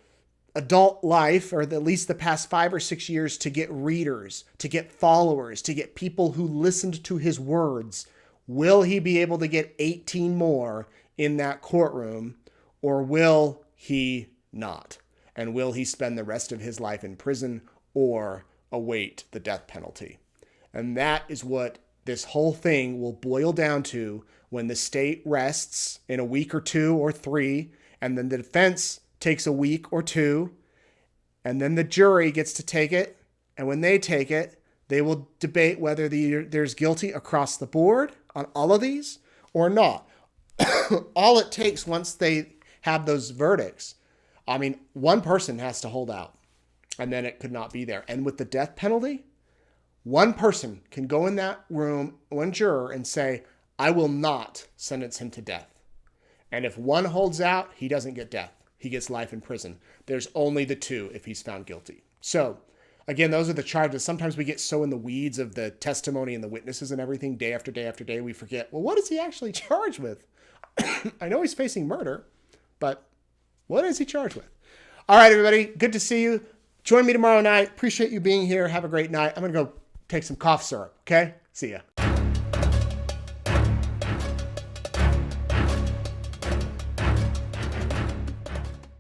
[SPEAKER 1] adult life, or at least the past 5 or 6 years, to get readers, to get followers, to get people who listened to his words. Will he be able to get 18 more in that courtroom, or will he not? And will he spend the rest of his life in prison or await the death penalty? And that is what this whole thing will boil down to when the state rests in a week or 2 or 3, and then the defense takes a week or 2, and then the jury gets to take it. And when they take it, they will debate whether there's guilty across the board on all of these or not. All it takes once they have those verdicts, I mean, one person has to hold out, and then it could not be there. And with the death penalty, one person can go in that room, one juror, and say, I will not sentence him to death. And if one holds out, he doesn't get death. He gets life in prison. There's only the 2 if he's found guilty. So, again, those are the charges. Sometimes we get so in the weeds of the testimony and the witnesses and everything, day after day after day, we forget, well, what is he actually charged with? I know he's facing murder, but what is he charged with? All right, everybody, good to see you. Join me tomorrow night. Appreciate you being here. Have a great night. I'm going to go take some cough syrup, okay? See ya.